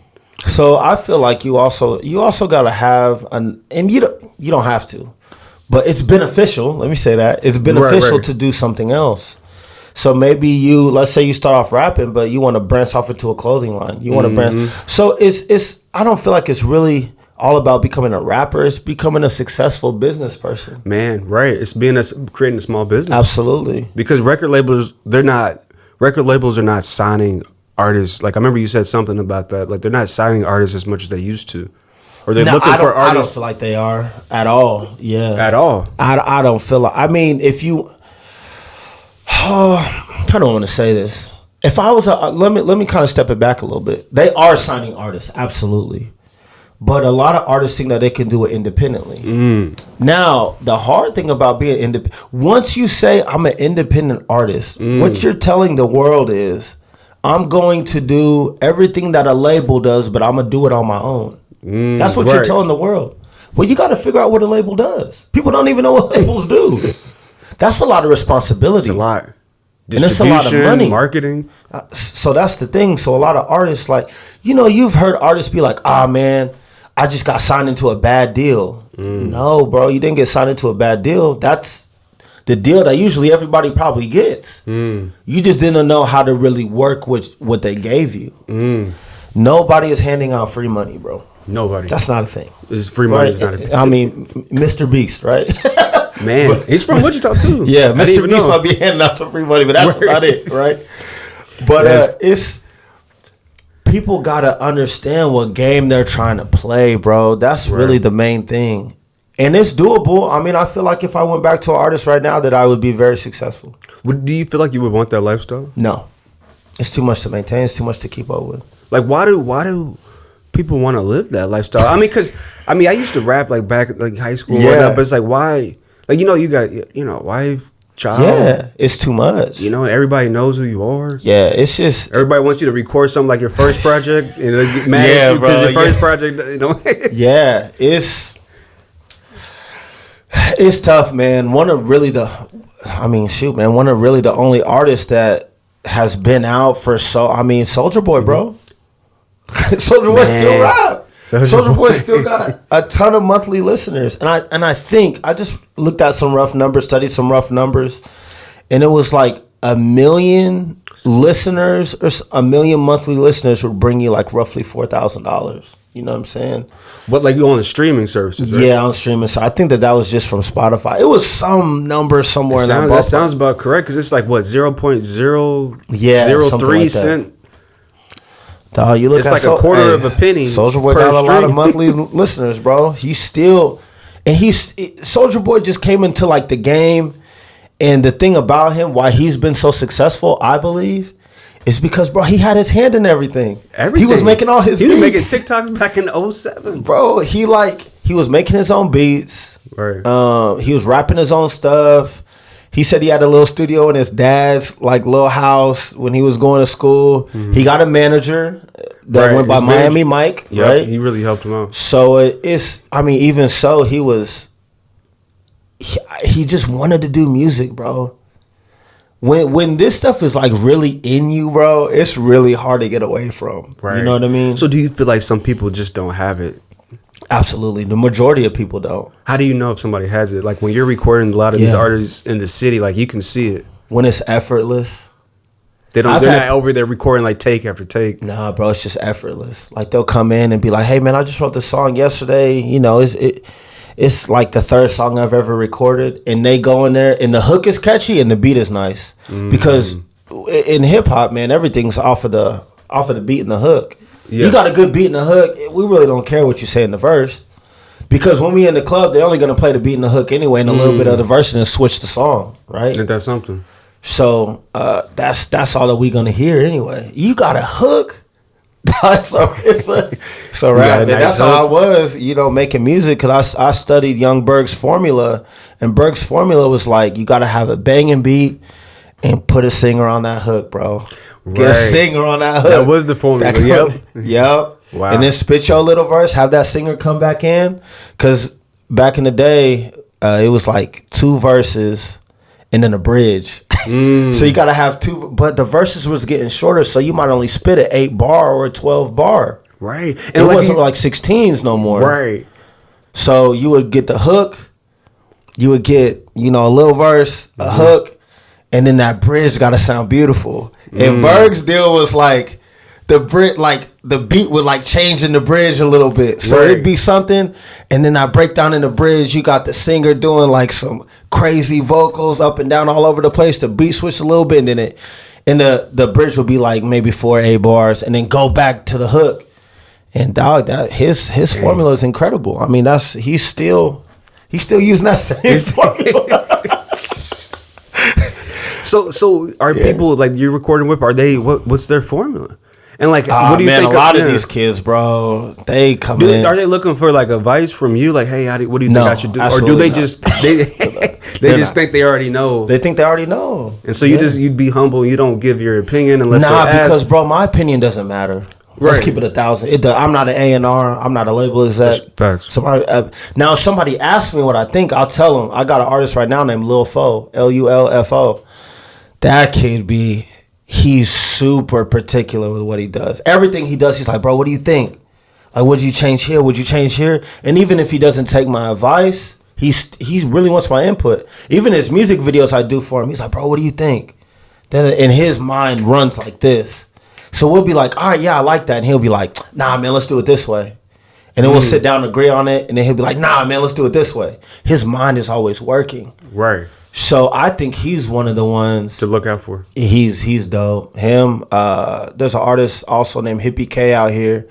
So I feel like you also got to have and you don't have to, but it's beneficial. Let me say that. It's beneficial to do something else. So maybe let's say you start off rapping, but you want to branch off into a clothing line. You want to branch. So it's. I don't feel like it's really all about becoming a rapper. It's becoming a successful business person. Man, right? It's creating a small business. Absolutely. Because record labels are not signing artists. Like I remember you said something about that. Like they're not signing artists as much as they used to, or they're looking for artists. I don't feel like they are at all. Yeah, at all. I don't feel like. I mean, if you. I don't want to say this. If I was let me kind of step it back a little bit. They are signing artists, absolutely, but a lot of artists think that they can do it independently. Now, the hard thing about being independent, once you say I'm an independent artist, what you're telling the world is, I'm going to do everything that a label does, but I'm gonna do it on my own. That's what you're telling the world. Well, you got to figure out what a label does. People don't even know what labels do. That's a lot of responsibility. It's a lot. And it's a lot of money. Marketing. So that's the thing. So a lot of artists, like, you've heard artists be like, man, I just got signed into a bad deal. No, bro, you didn't get signed into a bad deal. That's the deal that usually everybody probably gets. You just didn't know how to really work with what they gave you. Nobody is handing out free money, bro. Nobody. That's not a thing. It's free money. Is not a thing. I mean, Mr. Beast, right? Man, he's from Wichita too. Yeah, Mr. Beast might be handing out some free money, but that's about it, right? But it's people gotta understand what game they're trying to play, bro. That's really the main thing, and it's doable. I mean, I feel like if I went back to an artist right now, that I would be very successful. Do you feel like you would want that lifestyle? No, it's too much to maintain. It's too much to keep up with. Like, why do people want to live that lifestyle? I mean, because I used to rap like back like high school, and whatnot, but it's like, why? Like, you got wife, child. Yeah, it's too much. Everybody knows who you are. Yeah, it's just everybody wants you to record something like your first project, and they get mad at you because your first project. Yeah, it's tough, man. One of really the only artists that has been out for Soulja Boy, bro. Soulja Boy still rap. Soulja Boy still got a ton of monthly listeners, and I think I just looked at some rough numbers, studied some rough numbers, and it was like 1 million listeners or 1 million monthly listeners would bring you like roughly $4,000. You know what I'm saying? What, like you on the streaming services? Right? Yeah, on streaming. So I think that was just from Spotify. It was some number somewhere in that ballpark. That sounds about correct because it's like what 0.003 like cent. Dog, you look it's at like a quarter of a penny. Soulja Boy got a lot of monthly listeners, bro. Soulja Boy just came into like the game, and the thing about him, why he's been so successful, I believe, It's because, bro, he had his hand in everything. He was making all his beats. He was making TikToks back in 07. Bro, he was making his own beats. Right. He was rapping his own stuff. He said he had a little studio in his dad's little house when he was going to school. Mm-hmm. He got a manager that went by Miami Mike. Yep, right. He really helped him out. So even so, he just wanted to do music, bro. When this stuff is really in you, bro, it's really hard to get away from. Right. You know what I mean? So do you feel like some people just don't have it? Absolutely. The majority of people don't. How do you know if somebody has it? Like when you're recording a lot of these artists in the city, you can see it. When it's effortless. They're not over there recording take after take. Nah, bro, it's just effortless. They'll come in and be like, hey man, I just wrote this song yesterday. You know, it's like the third song I've ever recorded, and they go in there, and the hook is catchy, and the beat is nice. Mm-hmm. Because in hip hop, man, everything's off of the beat and the hook. Yeah. You got a good beat and the hook, we really don't care what you say in the verse, because when we in the club, they're only gonna play the beat and the hook anyway, and a little bit of the verse, and then switch the song, right? Ain't that something? So that's all that we gonna hear anyway. You got a hook. So right, and that's how I was, making music, because I studied young Berg's formula, and Berg's formula was you got to have a banging beat and put a singer on that hook, bro. Right. Get a singer on that hook. That was the formula. Yep. Wow. And then spit your little verse, have that singer come back in, because back in the day, it was 2 verses and then a bridge. So you got to have 2, but the verses was getting shorter, so you might only spit an 8 bar or a 12 bar. Right. And it wasn't 16s no more. Right. So you would get the hook, you would get, a little verse, a hook, and then that bridge got to sound beautiful. And Berg's deal was the beat would change in the bridge a little bit. So it'd be something, and then I break down in the bridge, you got the singer doing some crazy vocals up and down all over the place. The beat switched a little bit, and then the bridge would be maybe 4 8 bars, and then go back to the hook. And dog, that his formula is incredible. I mean, he's still using that same formula. So are people you're recording with? Are they what's their formula? And what do you think? A lot of these kids, bro, they come in. Are they looking for advice from you? Hey, what do you think I should do? Or do they just they just think they already know? They think they already know. And so you'd be humble. You don't give your opinion unless because bro, my opinion doesn't matter. Right. Let's keep it 1,000. I'm not an A&R. I'm not a label exec. Facts. Now, if somebody asks me what I think, I'll tell them. I got an artist right now named Lil Fo, Lulfo. That kid he's super particular with what he does. Everything he does, he's like, bro, what do you think? Would you change here? Would you change here? And even if he doesn't take my advice, he really wants my input. Even his music videos I do for him, he's like, bro, what do you think? Then in his mind runs like this. So we'll be like, all right, yeah, I like that. And he'll be like, nah, man, let's do it this way. And then we'll sit down and agree on it. And then he'll be like, nah, man, let's do it this way. His mind is always working. Right. So I think he's one of the ones to look out for. He's dope. Him, there's an artist also named Hippy K out here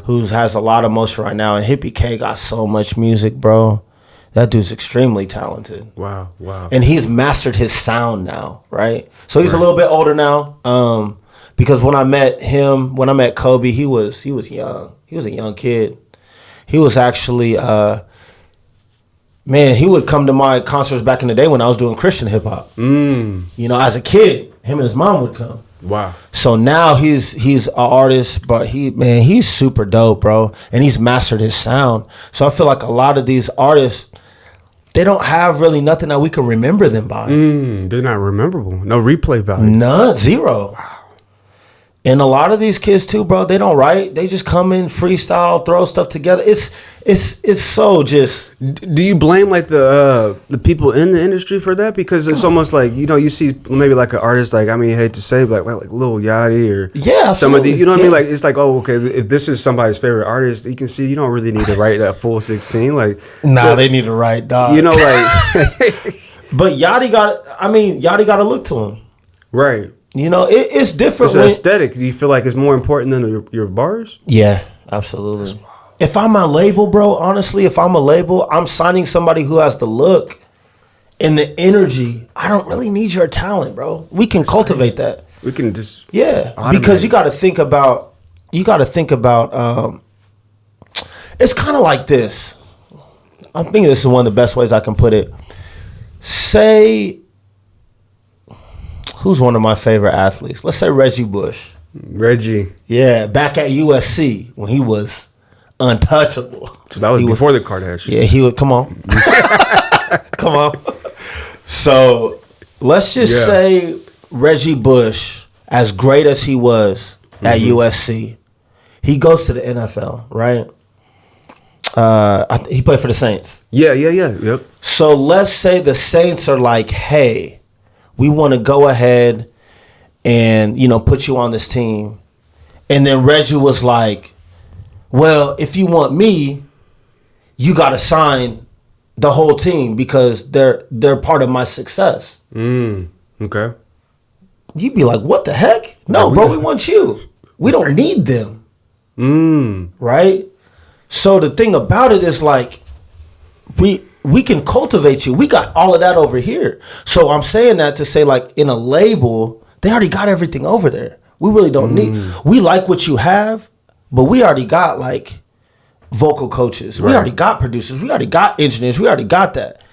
who has a lot of motion right now. And Hippy K got so much music, bro. That dude's extremely talented. Wow. And he's mastered his sound now, right? So he's a little bit older now. Because when I met Kobe, he was young. He was a young kid. He was actually, he would come to my concerts back in the day when I was doing Christian hip hop. As a kid, him and his mom would come. Wow. So now he's an artist, but he's super dope, bro. And he's mastered his sound. So I feel like a lot of these artists, they don't have really nothing that we can remember them by. They're not rememberable. No replay value. None. Zero. Wow. And a lot of these kids too, bro, they don't write. They just come in, freestyle, throw stuff together. It's so just. Do you blame the people in the industry for that? Because it's almost you see maybe an artist I hate to say, but like Lil Yachty or some of the, you know what I mean? It's okay, if this is somebody's favorite artist, you can see you don't really need to write that full 16. They need to write, dog. But Yachty got a look to him, right? It's different. It's an aesthetic. Do you feel like it's more important than your bars? Yeah, absolutely. If I'm a label, bro, honestly, I'm signing somebody who has the look and the energy. I don't really need your talent, bro. We can cultivate that. We can just because you got to think about. It's kind of like this. I think this is one of the best ways I can put it. Say, who's one of my favorite athletes? Let's say Reggie Bush. Reggie. Yeah, back at USC when he was untouchable. So that was before the Kardashians. Yeah, he would. Come on. Come on. So let's just say Reggie Bush, as great as he was at USC, he goes to the NFL, right? He played for the Saints. Yep. So let's say the Saints are like, hey, we want to go ahead and, put you on this team. And then Reggie was like, well, if you want me, you got to sign the whole team because they're part of my success. Okay. You'd be like, what the heck? No, bro, we want you. We don't need them. Right? So the thing about it is like, we can cultivate you. We got all of that over here. So I'm saying that to say like in a label, they already got everything over there. We really don't need. We like what you have, but we already got like vocal coaches. Right. We already got producers. We already got engineers. We already got that.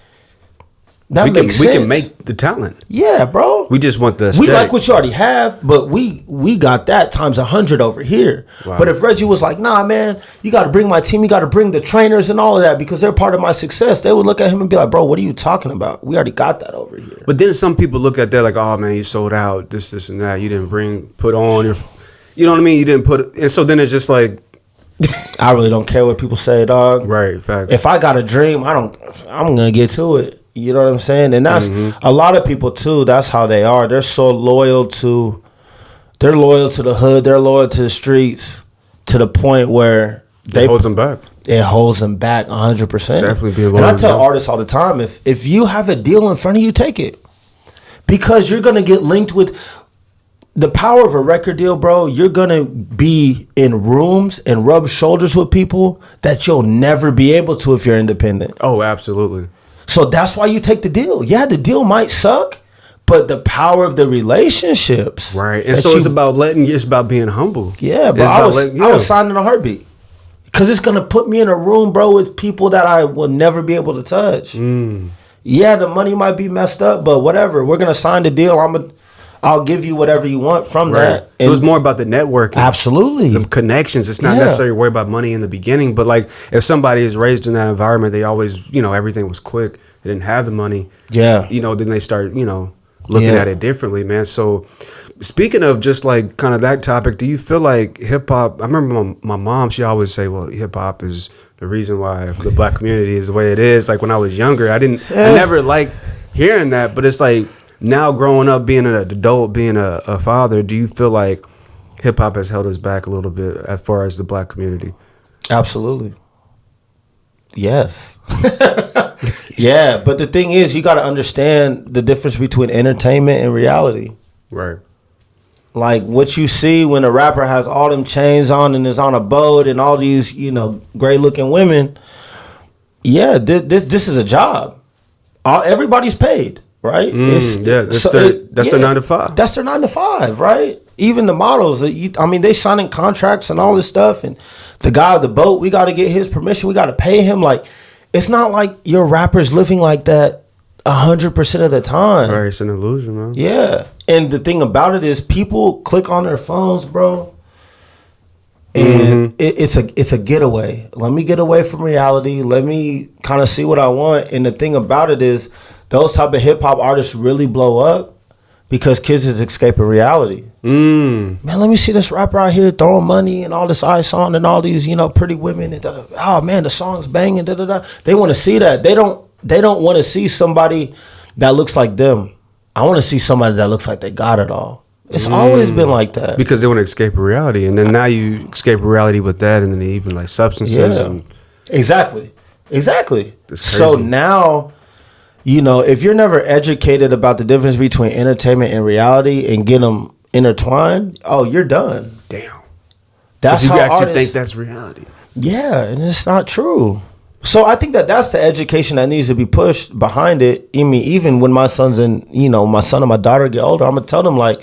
That makes sense. We can make the talent. Yeah, bro. We just want the aesthetic. We like what you already have, but we got that times 100 over here. Wow. But if Reggie was like, nah, man, you got to bring my team. You got to bring the trainers and all of that because they're part of my success. They would look at him and be like, bro, what are you talking about? We already got that over here. But then some people look at that like, oh, man, you sold out, this, and that. You didn't put on your, you know what I mean? You didn't put, and so then it's just like, I really don't care what people say, dog. Right, facts. If I got a dream, I'm going to get to it. You know what I'm saying? And that's a lot of people too. That's how they are. They're so loyal to the hood. They're loyal to the streets to the point where it holds them back. It holds them back 100%. Definitely be loyal. And I tell artists all the time, if you have a deal in front of you, take it. Because you're going to get linked with the power of a record deal, bro. You're going to be in rooms and rub shoulders with people that you'll never be able to if you're independent. Oh, absolutely. So that's why you take the deal. Yeah, the deal might suck, but the power of the relationships. Right. And so it's about being humble. Yeah, but I was signed in a heartbeat. Because it's going to put me in a room, bro, with people that I will never be able to touch. Yeah, the money might be messed up, but whatever. We're going to sign the deal. I'll give you whatever you want from that. So it's more about the networking. Absolutely. The connections. It's not necessarily worried about money in the beginning, but like if somebody is raised in that environment, they always, everything was quick. They didn't have the money. Yeah. Then they start, looking at it differently, man. So speaking of just like kind of that topic, do you feel like hip hop, I remember my mom, she always say, well, hip hop is the reason why the black community is the way it is. Like when I was younger, I never liked hearing that, but it's like, now growing up, being an adult, being a father, do you feel like hip hop has held us back a little bit as far as the black community? Absolutely. Yes. Yeah, but the thing is, you got to understand the difference between entertainment and reality. Right. Like what you see when a rapper has all them chains on and is on a boat and all these, great looking women. Yeah, this is a job. Everybody's paid. Right? That's their 9 to 5. That's their 9 to 5, right? Even the models, they signing contracts and all this stuff. And the guy of the boat, we got to get his permission. We got to pay him. Like, it's not like your rapper's living like that 100% of the time. Right, it's an illusion, man. Yeah. And the thing about it is people click on their phones, bro. And it's a getaway. Let me get away from reality. Let me kind of see what I want. And the thing about it is those type of hip hop artists really blow up because kids is escaping reality. Man, let me see this rapper out here throwing money and all this ice on and all these, pretty women. And oh man, the song's banging. They want to see that. They don't want to see somebody that looks like them. I want to see somebody that looks like they got it all. It's always been like that. Because they want to escape reality. And then now you escape reality with that and then even like substances. Yeah. Exactly. So now, if you're never educated about the difference between entertainment and reality and get them intertwined, oh, you're done. Damn. That's how you actually artists think that's reality. Yeah, and it's not true. So I think that's the education that needs to be pushed behind it. I mean, even when my sons and my son and my daughter get older, I'm gonna tell them like,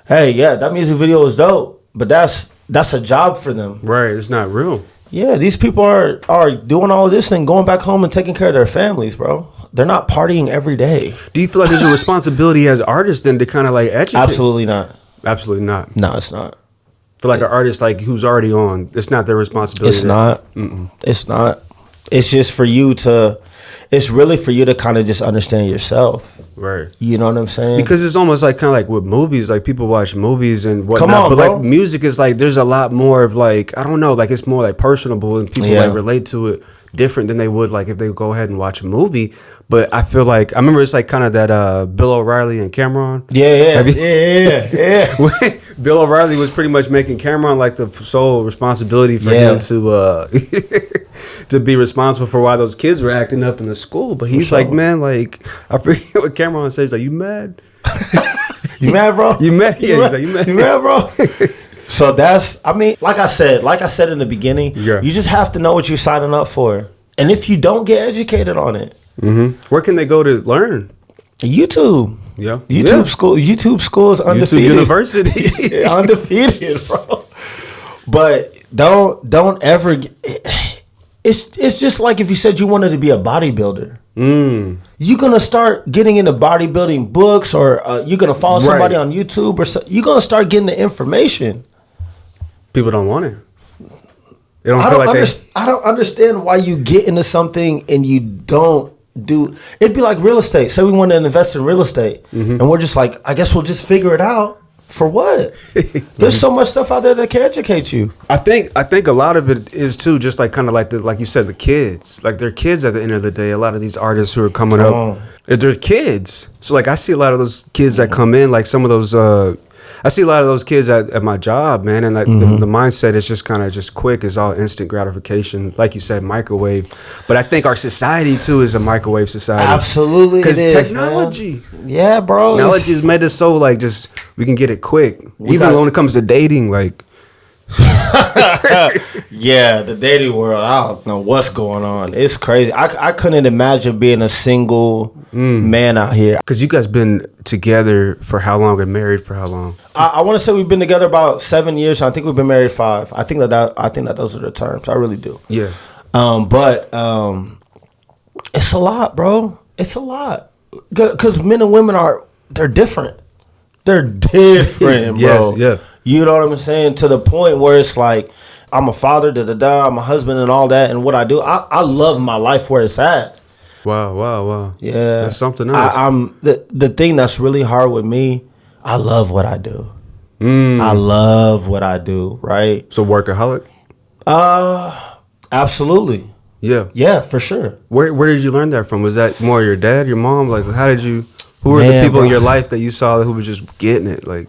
hey, yeah, that music video was dope, but that's a job for them. Right, it's not real. Yeah, these people are doing all of this and going back home and taking care of their families, bro. They're not partying every day. Do you feel like there's a responsibility as artists then to kind of like educate? Absolutely not. Absolutely not. No, it's not. For like an artist like who's already on, it's not their responsibility. It's not. It's not. It's just for you to. It's really for you to kind of just understand yourself. Right. You know what I'm saying? Because it's almost like kind of like with movies, like people watch movies and whatnot. Come on, but bro. like music is like there's a lot more of like, I don't know, like it's more like personable and people like relate to it different than they would like if they go ahead and watch a movie. But I feel like I remember it's like kind of that Bill O'Reilly and Cameron. Yeah. Bill O'Reilly was pretty much making Cameron like the sole responsibility for him to to be responsible for why those kids were acting up in the school. But he's like, man, like I forget what Cameron says. Like, you mad? You mad, bro? You mad? Yeah, he's like, you mad? You mad, bro? So that's, I mean, like I said in the beginning, you just have to know what you're signing up for. And if you don't, get educated on it. Where can they go to learn? YouTube. Yeah. YouTube school is undefeated. YouTube University. Undefeated, bro. But don't ever it's just like if you said you wanted to be a bodybuilder. You're going to start getting into bodybuilding books or you're going to follow somebody on YouTube or so, you're going to start getting the information. People don't want it. They don't feel like I don't understand why you get into something and you don't do. It'd be like real estate. Say we want to invest in real estate and we're just like, I guess we'll just figure it out. For what? There's so much stuff out there that can educate you. I think a lot of it is too just like kind of like like you said, the kids. Like they're kids at the end of the day. A lot of these artists who are coming up, they're kids. So like I see a lot of those kids that come in, like some of those I see a lot of those kids at my job, man, and like the mindset is just kind of just quick. It's all instant gratification, like you said, microwave. But I think our society too is a microwave society. Absolutely, because technology, man. Yeah, bro, technology has made us so like just we can get it quick. Even when it comes to dating, like. Yeah, the dating world, I don't know what's going on. It's crazy. I couldn't imagine being a single man out here. Because you guys been together for how long and married for how long? I want to say we've been together about 7 years. I think we've been married 5. I think that those are the terms. I really do. Yeah. But it's a lot, bro. It's a lot. Because men and women they're different. They're different, bro. Yes, yeah. You know what I'm saying? To the point where it's like, I'm a father, I'm a husband and all that. And what I do, I love my life where it's at. Wow. Yeah. That's something else. I'm the thing that's really hard with me, I love what I do. I love what I do, right? So workaholic? Absolutely. Yeah. Yeah, for sure. Where did you learn that from? Was that more your dad, your mom? Like, how did you... Who were the people in your life that you saw who was just getting it? Like,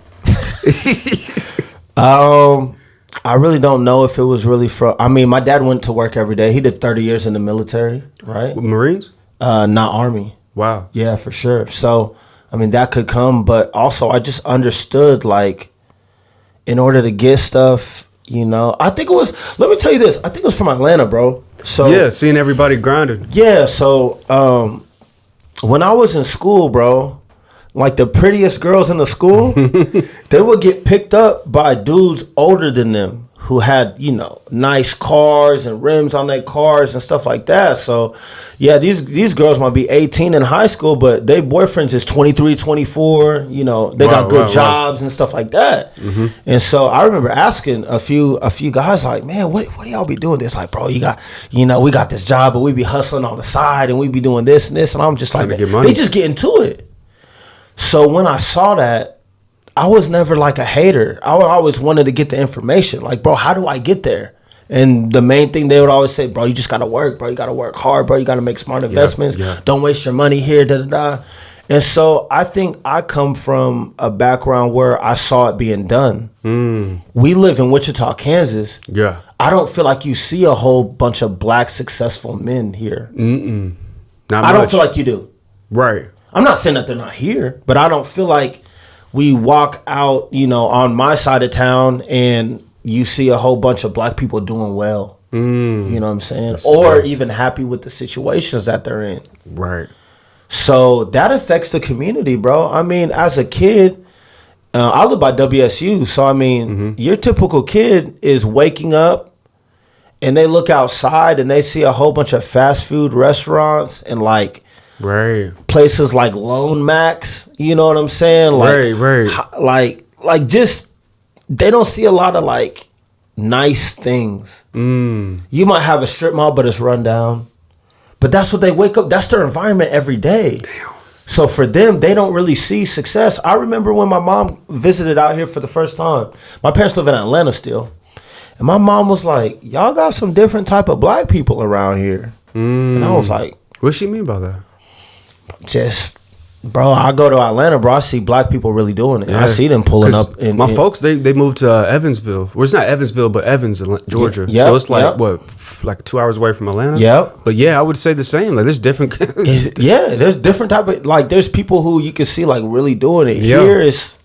I really don't know if it was really from. I mean, my dad went to work every day. He did 30 years in the military, right? Marines? Not Army. Wow. Yeah, for sure. So, I mean, that could come, but also I just understood, like, in order to get stuff, you know, I think it was. Let me tell you this. I think it was from Atlanta, bro. So yeah, seeing everybody grounded. Yeah. So, when I was in school, bro, like the prettiest girls in the school, they would get picked up by dudes older than them who had, you know, nice cars and rims on their cars and stuff like that. So, yeah, these girls might be 18 in high school, but their boyfriends is 23, 24. You know, they got good jobs and stuff like that. And so I remember asking a few guys like, man, what do y'all be doing this? Like, bro, we got this job, but we be hustling on the side and we be doing this and this. And I'm just like, they just get into it. So when I saw that, I was never like a hater. I always wanted to get the information. Like, bro, how do I get there? And the main thing they would always say, bro, you just got to work, bro. You got to work hard, bro. You got to make smart investments. Yeah. Don't waste your money here, da-da-da. And so I think I come from a background where I saw it being done. We live in Wichita, Kansas. Yeah. I don't feel like you see a whole bunch of black successful men here. Not I don't feel like you do. Right. I'm not saying that they're not here, but I don't feel like we walk out, you know, on my side of town and you see a whole bunch of black people doing well. You know what I'm saying? Or even happy with the situations that they're in. Right. So that affects the community, bro. I mean, as a kid, I live by WSU, so I mean, your typical kid is waking up and they look outside and they see a whole bunch of fast food restaurants and like places like Lone Max. You know what I'm saying? Like, like just they don't see a lot of like nice things. You might have a strip mall, but it's run down. But that's what they wake up. That's their environment every day. Damn. So for them, they don't really see success. I remember when my mom visited out here for the first time. My parents live in Atlanta still. And my mom was like, y'all got some different type of black people around here. And I was like, what she mean by that? Just, bro, I go to Atlanta, bro. I see black people really doing it. Yeah. I see them pulling up. My folks, they moved to Evansville. Well, it's not Evansville, but Evans, Georgia. Yep, so it's like, like 2 hours away from Atlanta? Yep. But yeah, I would say the same. Like, there's different. There's different type of, like, there's people who you can see, like, really doing it. Here, it's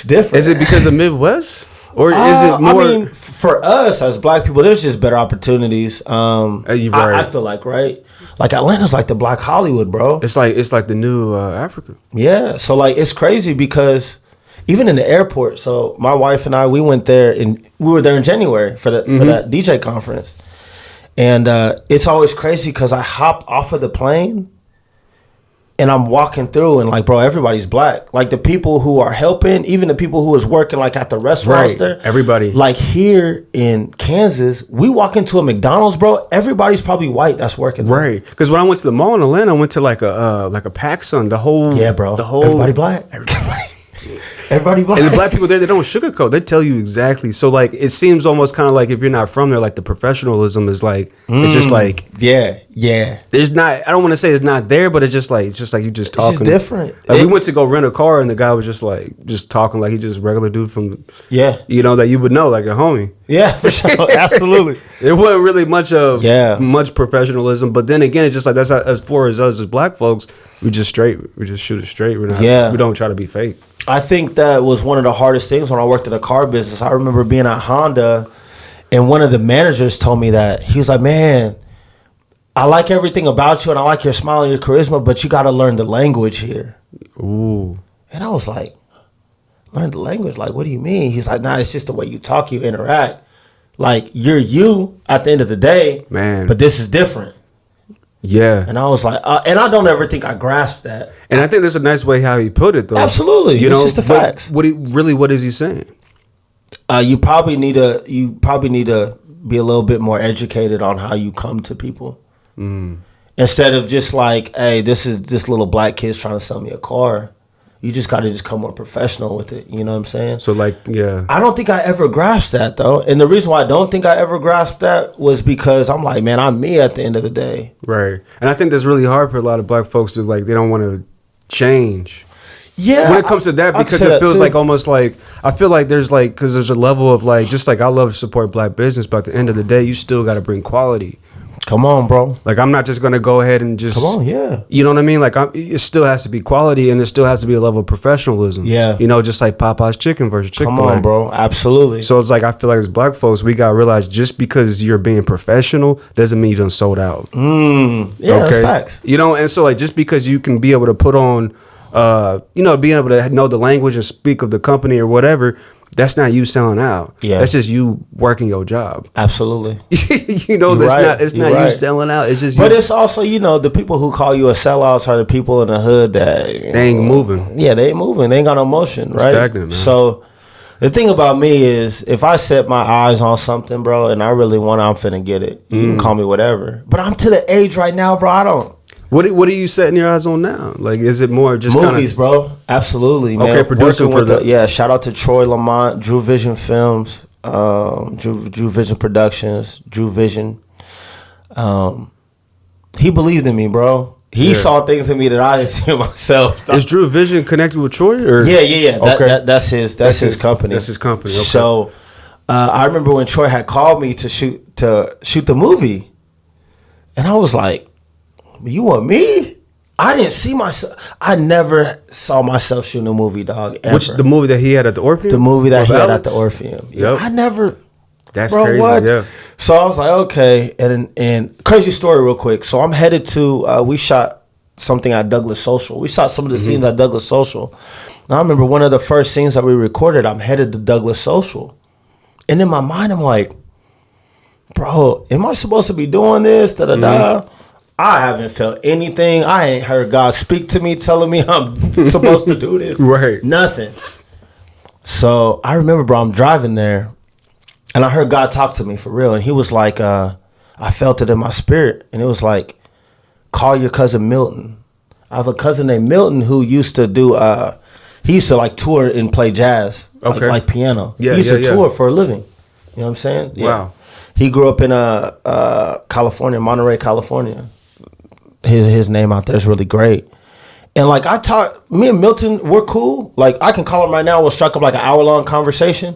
different. Is it because of Midwest? Or is it more? I mean, for us as black people, there's just better opportunities. I feel like, right? Like Atlanta's like the black Hollywood, bro. It's like the new Africa. Yeah. So like it's crazy because even in the airport. So my wife and I, we were there in January for that DJ conference, and it's always crazy because I hop off of the plane. And I'm walking through and like, bro, everybody's black. Like the people who are helping, even the people who was working like at the restaurants there. Everybody. Like here in Kansas, we walk into a McDonald's, bro. Everybody's probably white that's working there. Right. Because when I went to the mall in Atlanta, I went to like a PacSun. Everybody black. Everybody black. And the black people there, they don't sugarcoat. They tell you exactly. So like, it seems almost kind of like if you're not from there, like the professionalism is like, it's just like, yeah. There's not. I don't want to say it's not there, but it's just like you just talking. It's different. Like we went to go rent a car, and the guy was just talking like he just regular dude from, that you would know, like a homie. Yeah, for sure, absolutely. There wasn't really much professionalism, but then again, it's just like that's how, as far as us as black folks, we just shoot it straight. We don't try to be fake. I think that was one of the hardest things when I worked in the car business. I remember being at Honda, and one of the managers told me that. He was like, man, I like everything about you, and I like your smile and your charisma, but you got to learn the language here. Ooh. And I was like, learn the language? Like, what do you mean? He's like, nah, it's just the way you talk, you interact. Like, you're you at the end of the day, man, but this is different. Yeah. And I was like, and I don't ever think I grasped that. And I think there's a nice way how he put it, though. Absolutely. It's just the facts. What is he saying? You probably need to be a little bit more educated on how you come to people. Instead of just like, hey, this little black kid's trying to sell me a car. You just got to just come more professional with it. You know what I'm saying? So like, yeah. I don't think I ever grasped that though. And the reason why I don't think I ever grasped that was because I'm like, man, I'm me at the end of the day. Right. And I think that's really hard for a lot of black folks to like, they don't want to change. Yeah. When it comes to that, because it feels like almost like, I feel like there's like, because there's a level of like, just like I love to support black business, but at the end of the day, you still got to bring quality. Come on, bro. Like, I'm not just going to go ahead and just... Come on, yeah. You know what I mean? Like, it still has to be quality, and there still has to be a level of professionalism. Yeah. You know, just like Popeye's chicken versus Chick-fil-A. Come on, bro. Absolutely. So it's like, I feel like as black folks, we got to realize just because you're being professional doesn't mean you done sold out. Yeah, that's facts. You know, and so like, just because you can be able to put on, being able to know the language and speak of the company or whatever... That's not you selling out. Yeah. That's just you working your job. Absolutely. You know, it's not you selling out. It's just you. But it's also, the people who call you a sellout are the people in the hood that... They ain't moving. Yeah, they ain't moving. They ain't got no motion, right? Stagnant, man. So the thing about me is if I set my eyes on something, bro, and I really want it, I'm finna get it. You can call me whatever. But I'm to the age right now, bro, I don't... What are you setting your eyes on now? Like, is it more just movies, bro? Absolutely, man. Okay, producing for shout out to Troy Lamont, Drew Vision Films, Drew Vision Productions, Drew Vision. He believed in me, bro. He saw things in me that I didn't see in myself. Is Drew Vision connected with Troy? Or? Yeah. That's his company. That's his company. Okay. So I remember when Troy had called me to shoot the movie, and I was like, you want me? I didn't see myself. I never saw myself shooting a movie, dog. Ever. Which the movie that he had at the Orpheum? The movie that he had at the Orpheum. Yep. I never. That's bro, crazy. What? Yeah. So I was like, okay, and crazy story, real quick. So I'm headed to. We shot something at Douglas Social. We shot some of the scenes at Douglas Social, And I remember one of the first scenes that we recorded, I'm headed to Douglas Social. And in my mind, I'm like, bro, am I supposed to be doing this? Da-da-da. I haven't felt anything. I ain't heard God speak to me telling me I'm supposed to do this. Right. Nothing. So I remember, bro, I'm driving there. And I heard God talk to me for real. And he was like, I felt it in my spirit. And it was like, call your cousin Milton. I have a cousin named Milton who used to do, he used to like tour and play jazz, like piano. Yeah, he used to tour for a living. You know what I'm saying? Yeah. Wow. He grew up in California, Monterey, California. His name out there is really great. And like me and Milton, we're cool. Like I can call him right now. We'll strike up like an hour-long conversation.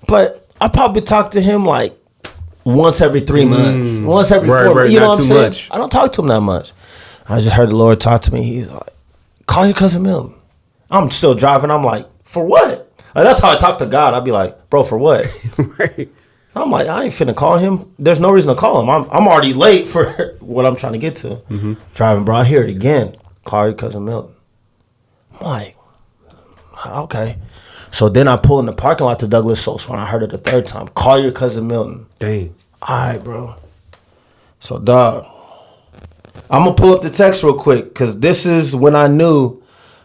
But I probably talk to him like once every 3 months, once every 4 months. You know what I'm saying? Much. I don't talk to him that much. I just heard the Lord talk to me. He's like, call your cousin Milton. I'm still driving. I'm like, for what? Like, that's how I talk to God. I'd be like, bro, for what? Right. I'm like, I ain't finna call him. There's no reason to call him. I'm already late for what I'm trying to get to. Driving, bro. I hear it again. Call your cousin Milton. I'm like, okay. So then I pull in the parking lot to Douglas Social and I heard it the third time. Call your cousin Milton. Dang. All right, bro. So, dog, I'm going to pull up the text real quick because this is when I knew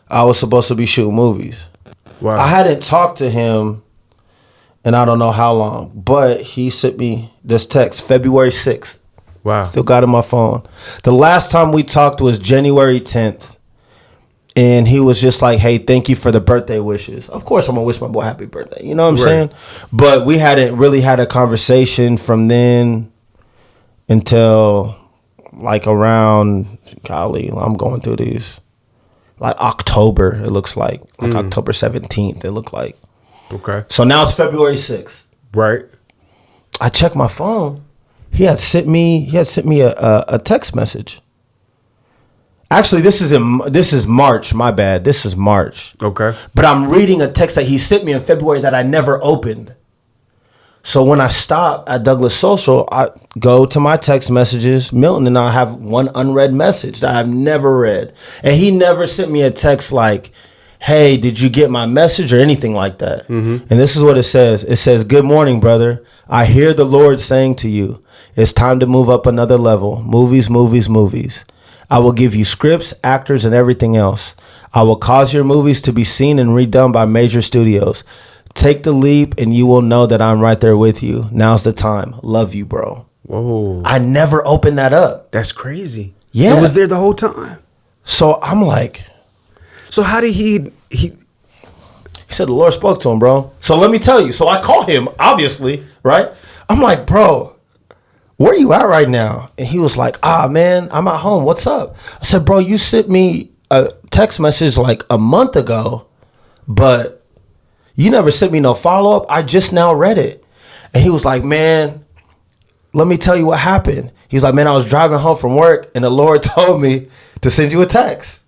I was supposed to be shooting movies. Wow. I hadn't talked to him in I don't know how long, but he sent me this text February 6th. Wow. Still got it on my phone. The last time we talked was January 10th. And he was just like, hey, thank you for the birthday wishes. Of course, I'm going to wish my boy happy birthday. You know what I'm saying? But we hadn't really had a conversation from then until like around, golly, I'm going through these. Like October, it looks like. Like October 17th, it looked like. Okay. So now it's February 6th. Right. I checked my phone. He had sent me a text message. Actually, this is March. My bad. This is March. Okay. But I'm reading a text that he sent me in February that I never opened. So when I stop at Douglas Social, I go to my text messages. Milton and I have one unread message that I've never read. And he never sent me a text like, hey, did you get my message or anything like that? And this is what it says. It says, good morning, brother. I hear the Lord saying to you, it's time to move up another level. Movies, movies, movies. I will give you scripts, actors, and everything else. I will cause your movies to be seen and redone by major studios. Take the leap and you will know that I'm right there with you. Now's the time. Love you, bro. Whoa. I never opened that up. That's crazy. Yeah. It was there the whole time. So I'm like. So how did he said the Lord spoke to him, bro. So let me tell you. So I call him, obviously, right? I'm like, bro, where you at right now? And he was like, man, I'm at home. What's up? I said, bro, you sent me a text message like a month ago, but you never sent me no follow-up. I just now read it. And he was like, man, let me tell you what happened. He's like, man, I was driving home from work and the Lord told me to send you a text.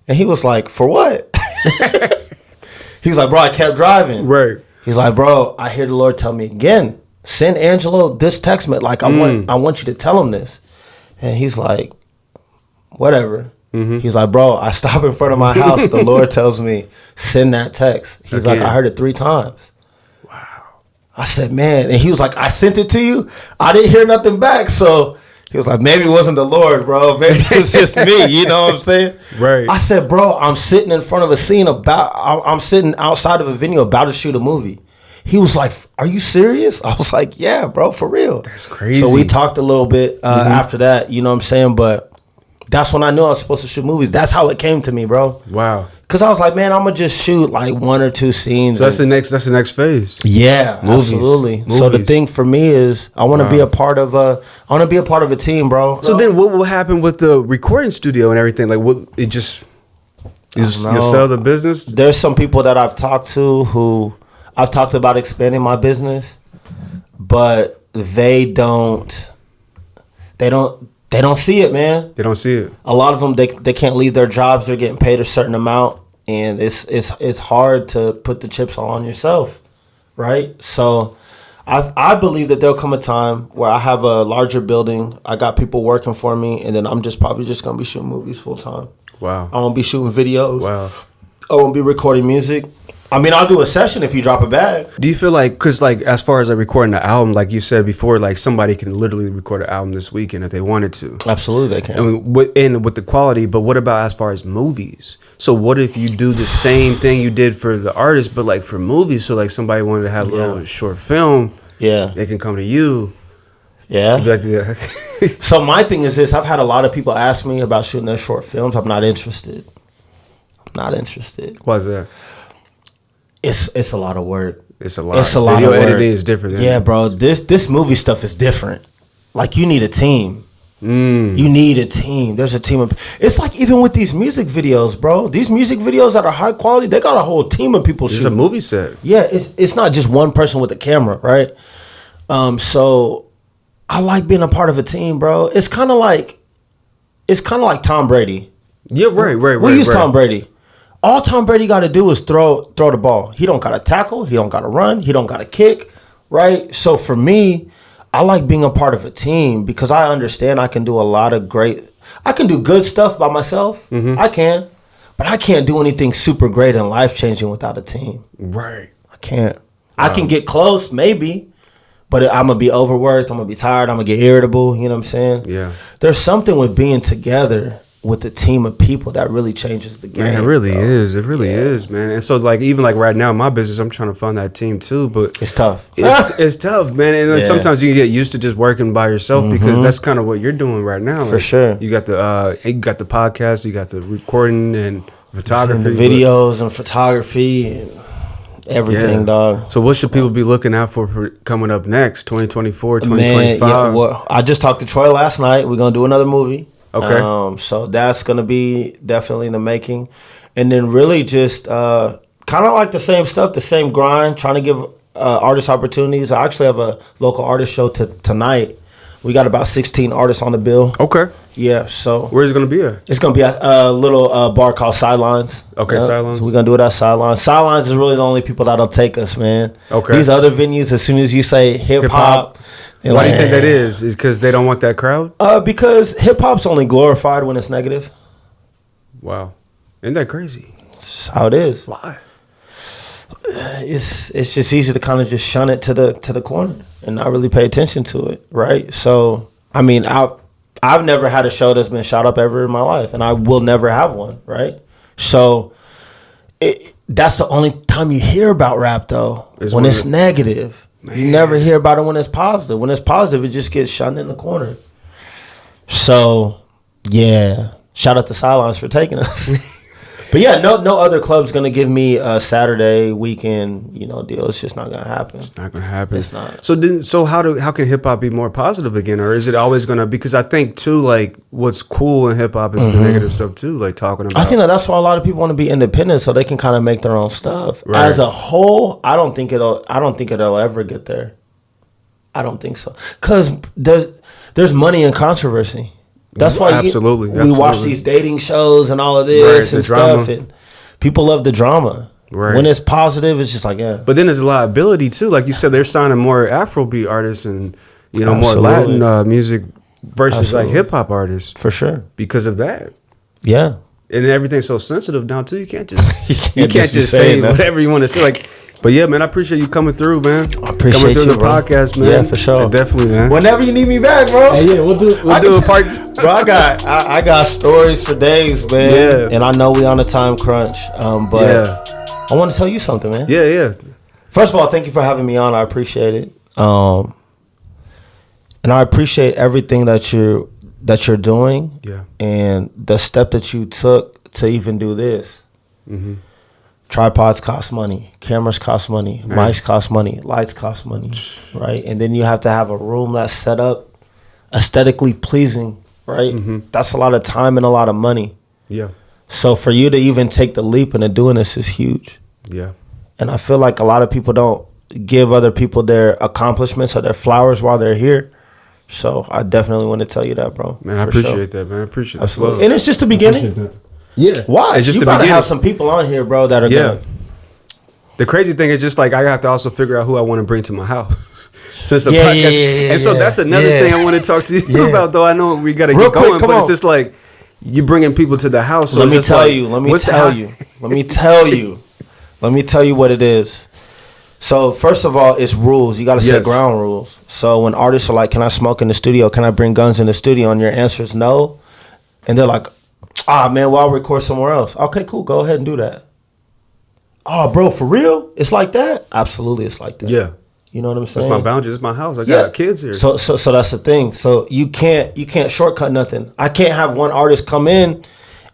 And he was like, for what? He's like, bro, I kept driving. Right. He's like, bro, I hear the Lord tell me again, send Angelo this text message. Like, I want you to tell him this. And he's like, whatever. He's like, bro, I stop in front of my house. The Lord tells me, send that text. He's like, I heard it 3 times. Wow. I said, man. And he was like, I sent it to you. I didn't hear nothing back. So he was like, maybe it wasn't the Lord, bro. Maybe it was just me. You know what I'm saying? Right. I said, bro, I'm sitting in front of a scene I'm sitting outside of a venue about to shoot a movie. He was like, are you serious? I was like, yeah, bro, for real. That's crazy. So we talked a little bit after that, you know what I'm saying? But that's when I knew I was supposed to shoot movies. That's how it came to me, bro. Wow. Because I was like, man, I'm going to just shoot like 1 or 2 scenes. So that's the next phase. Yeah, movies. Absolutely. Movies. So the thing for me is I want to be a part of a team, bro. So then what will happen with the recording studio and everything? Like, what, it just, you sell the business? There's some people that I've talked to who I've talked about expanding my business, but they don't see it, man. They don't see it. A lot of them, they can't leave their jobs. They're getting paid a certain amount, and it's hard to put the chips all on yourself, right? So I believe that there'll come a time where I have a larger building. I got people working for me, and then I'm probably just going to be shooting movies full time. Wow. I'm going to be shooting videos. Wow. I won't be recording music. I mean, I'll do a session if you drop a bag. Do you feel like, because like as far as like recording the album, like you said before, like somebody can literally record an album this weekend if they wanted to. Absolutely, they can. And with the quality, but what about as far as movies? So what if you do the same thing you did for the artist, but like for movies? So like somebody wanted to have a little short film. Yeah, they can come to you. Yeah. So my thing is this: I've had a lot of people ask me about shooting their short films. I'm not interested. Why's that? It's a lot of work. It's a lot. Video of work. Editing is different. Yeah, bro. This movie stuff is different. Like you need a team. You need a team. There's a team of. It's like even with these music videos, bro. These music videos that are high quality, they got a whole team of people shooting. It's a movie set. Yeah, it's not just one person with a camera, right? So I like being a part of a team, bro. It's kind of like Tom Brady. Yeah, right. We use Tom Brady. All Tom Brady got to do is throw the ball. He don't got to tackle. He don't got to run. He don't got to kick, right? So for me, I like being a part of a team because I understand I can do I can do good stuff by myself. Mm-hmm. I can. But I can't do anything super great and life-changing without a team. Right. I can't. I can get close, maybe, but I'm going to be overworked. I'm going to be tired. I'm going to get irritable. You know what I'm saying? Yeah. There's something with being together with a team of people that really changes the game. Man, it really is. It really is, man. And so, like, even like right now in my business, I'm trying to find that team too, but it's tough. It's tough, man. And like, sometimes you get used to just working by yourself because that's kind of what you're doing right now. For sure. You got the podcast, you got the recording and photography, and the videos and photography and everything, dog. So what should people be looking out for coming up next, 2024, 2025? Man, well, I just talked to Troy last night. We're going to do another movie. Okay. So that's going to be definitely in the making. And then really just kind of like the same stuff, the same grind, trying to give artists opportunities. I actually have a local artist show tonight. We got about 16 artists on the bill. Okay. Yeah, so. Where's it going to be at? It's going to be at a little bar called Sidelines. Okay, Sidelines. So we're going to do it at Sidelines. Sidelines is really the only people that'll take us, man. Okay. These other venues, as soon as you say hip-hop. Why do you think that is? Is because they don't want that crowd? Because hip-hop's only glorified when it's negative. Wow. Isn't that crazy? That's how it is. Why? It's just easy to kind of just shun it to the corner and not really pay attention to it, right? So, I mean, I've never had a show that's been shot up ever in my life, and I will never have one, right? So, that's the only time you hear about rap, though, when it's negative. Man. You never hear about it when it's positive. When it's positive, it just gets shunned in the corner. So, yeah. Shout out to Sidelines for taking us. But yeah, no other club's gonna give me a Saturday weekend, deal. It's just not gonna happen. It's not gonna happen. It's not. So how can hip hop be more positive again, or is it always gonna? Because I think too, like what's cool in hip hop is the negative stuff too, like talking about. I think that's why a lot of people want to be independent, so they can kind of make their own stuff. Right. As a whole, I don't think it'll ever get there. I don't think so, because there's money in controversy. That's why we watch these dating shows and all of this and stuff, and people love the drama. Right. When it's positive, it's just like, yeah. But then there's a liability too. Like you said, they're signing more Afrobeat artists and more Latin music versus like hip hop artists for sure because of that. Yeah. And everything's so sensitive now too. You can't just you can't just say whatever you want to say. Like, but yeah, man, I appreciate you coming through, man. I appreciate coming through the podcast, man. Yeah, for sure. Definitely, man. Whenever you need me back, bro. Hey, yeah, we'll do a part. Bro, I got stories for days, man. Yeah. And I know we on a time crunch. But I want to tell you something, man. Yeah. First of all, thank you for having me on. I appreciate it. And I appreciate everything that you're doing. Yeah. And the step that you took to even do this. Mm-hmm. Tripods cost money, cameras cost money, mics cost money, lights cost money, right? And then you have to have a room that's set up aesthetically pleasing, right? Mm-hmm. That's a lot of time and a lot of money. Yeah. So for you to even take the leap into doing this is huge. Yeah. And I feel like a lot of people don't give other people their accomplishments or their flowers while they're here. So I definitely want to tell you that, bro. Man, I appreciate that, man. I appreciate that. Absolutely. And it's just the beginning. Yeah. Why? It's just you gotta have some people on here, bro, that are good. The crazy thing is just like I have to also figure out who I want to bring to my house. Since the podcast. And so that's another thing I want to talk to you about, though. I know we gotta get going, but it's just like you bringing people to the house. So Let me tell you what it is. So first of all, it's rules. You got to set ground rules. So when artists are like, can I smoke in the studio? Can I bring guns in the studio? And your answer is no. And they're like, man, well, I'll record somewhere else. Okay, cool. Go ahead and do that. Oh, bro, for real? It's like that? Absolutely, it's like that. Yeah. You know what I'm saying? It's my boundaries. It's my house. I got kids here. So that's the thing. So you can't shortcut nothing. I can't have one artist come in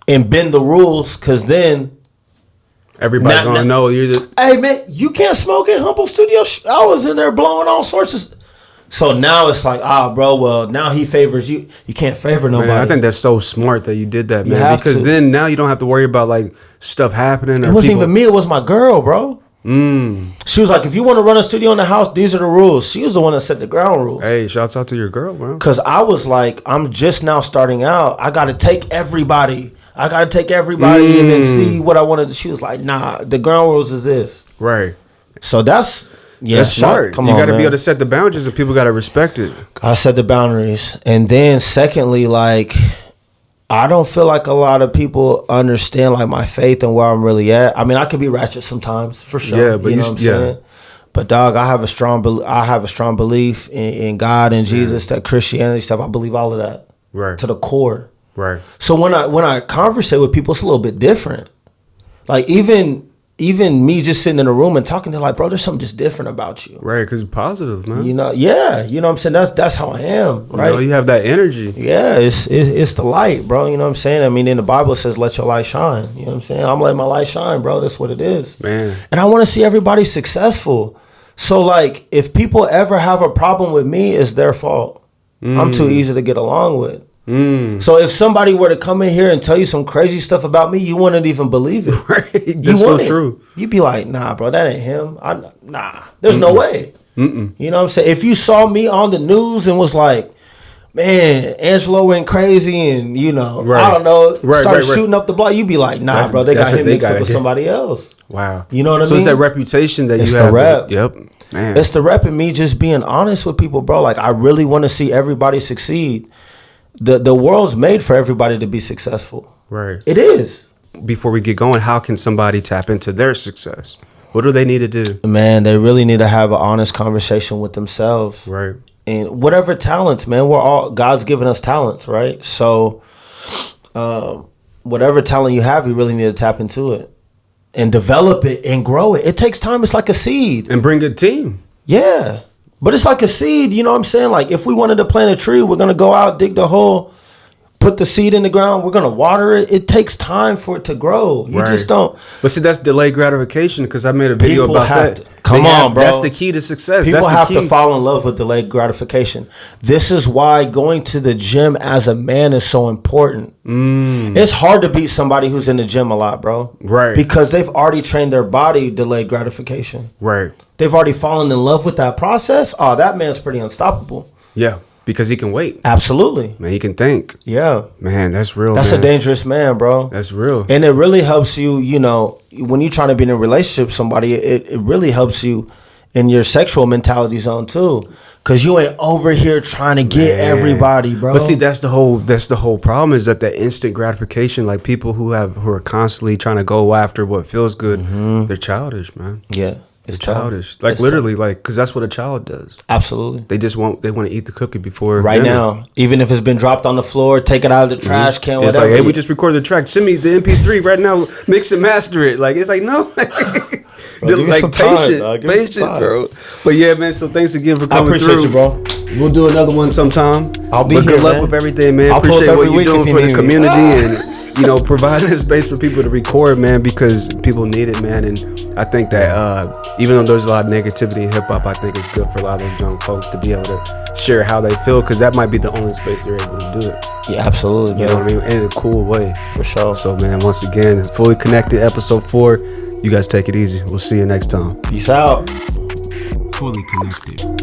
and bend the rules, because then everybody's gonna know you're just. Hey man, you can't smoke in Humble Studio. I was in there blowing all sorts of. So now it's like, bro, well, now he favors you. You can't favor nobody. Man, I think that's so smart that you did that, man. Because then now you don't have to worry about like stuff happening. It wasn't even me. It was my girl, bro. She was like, if you want to run a studio in the house, these are the rules. She was the one that set the ground rules. Hey, shouts out to your girl, bro. Because I was like, I'm just now starting out. I got to take everybody. And then see what I wanted. She was like, nah, the ground rules is this. Right. So that's smart. Come you on, got to be able to set the boundaries, and people got to respect it. I set the boundaries. And then secondly, like, I don't feel like a lot of people understand like my faith and where I'm really at. I mean, I could be ratchet sometimes, for sure. Yeah, but you know what I'm saying? But dog, I have a strong belief in God and Jesus, that Christianity stuff. I believe all of that, right, to the core. Right. So when I conversate with people, it's a little bit different. Like even me just sitting in a room and talking, they're like, bro, there's something just different about you. Right, because you're positive, man. You know, yeah. You know what I'm saying? That's how I am, right? You know, you have that energy. Yeah, it's the light, bro. You know what I'm saying? I mean, in the Bible it says, let your light shine. You know what I'm saying? I'm letting my light shine, bro. That's what it is. Man. And I want to see everybody successful. So, like, if people ever have a problem with me, it's their fault. I'm too easy to get along with. So if somebody were to come in here and tell you some crazy stuff about me, you wouldn't even believe it. Right. That's so true. You'd be like, nah, bro, that ain't him. Nah, there's no way. You know what I'm saying? If you saw me on the news and was like, man, Angelo went crazy and, you know, I don't know, started shooting up the block, you'd be like, nah, bro, they got him mixed up with somebody else. Wow. You know what I mean? So it's that reputation that it's you have. The rep. Yep. Man. It's the rep, and me just being honest with people, bro. Like, I really want to see everybody succeed. The world's made for everybody to be successful. Right. It is. Before we get going, how can somebody tap into their success? What do they need to do? Man, they really need to have an honest conversation with themselves. Right. And whatever talents, man, God's given us talents, right? So whatever talent you have, you really need to tap into it and develop it and grow it. It takes time. It's like a seed. And bring a team. Yeah. But it's like a seed, you know what I'm saying? Like, if we wanted to plant a tree, we're going to go out, dig the hole, put the seed in the ground, we're going to water it. It takes time for it to grow. You just don't. But see, that's delayed gratification, because I made a video people about that. Come on, bro. That's the key to success. People have to fall in love with delayed gratification. This is why going to the gym as a man is so important. It's hard to beat somebody who's in the gym a lot, bro. Right. Because they've already trained their body delayed gratification. Right. They've already fallen in love with that process. Oh, that man's pretty unstoppable. Yeah, because he can wait. Absolutely. Man, he can think. Yeah. Man, that's real. That's a dangerous man, bro. That's real. And it really helps you, you know, when you're trying to be in a relationship with somebody, it really helps you in your sexual mentality zone too. Cause you ain't over here trying to get everybody, bro. But see, that's the whole problem, is that instant gratification, like people who are constantly trying to go after what feels good, they're childish, man. Yeah. It's childish. Like, it's literally, like, because that's what a child does. Absolutely. They want to eat the cookie before right dinner. Now. Even if it's been dropped on the floor, take it out of the trash can, it's whatever. Like, hey, we just recorded the track. Send me the MP3 right now. Mix and master it. Like, it's like, no. Bro, like, patient, bro. But yeah, man, so thanks again for coming through. I appreciate you, bro. We'll do another one sometime. I'll be here, good luck with everything, man. I'll appreciate what you're doing for the community and, you know, providing a space for people to record, man, because people need it, man. And I think that even though there's a lot of negativity in hip-hop, I think it's good for a lot of those young folks to be able to share how they feel, because that might be the only space they're able to do it. Yeah, absolutely, man. You know what I mean? In a cool way. For sure. So, man, once again, it's Fully Connected, episode 4. You guys take it easy. We'll see you next time. Peace out. Fully Connected.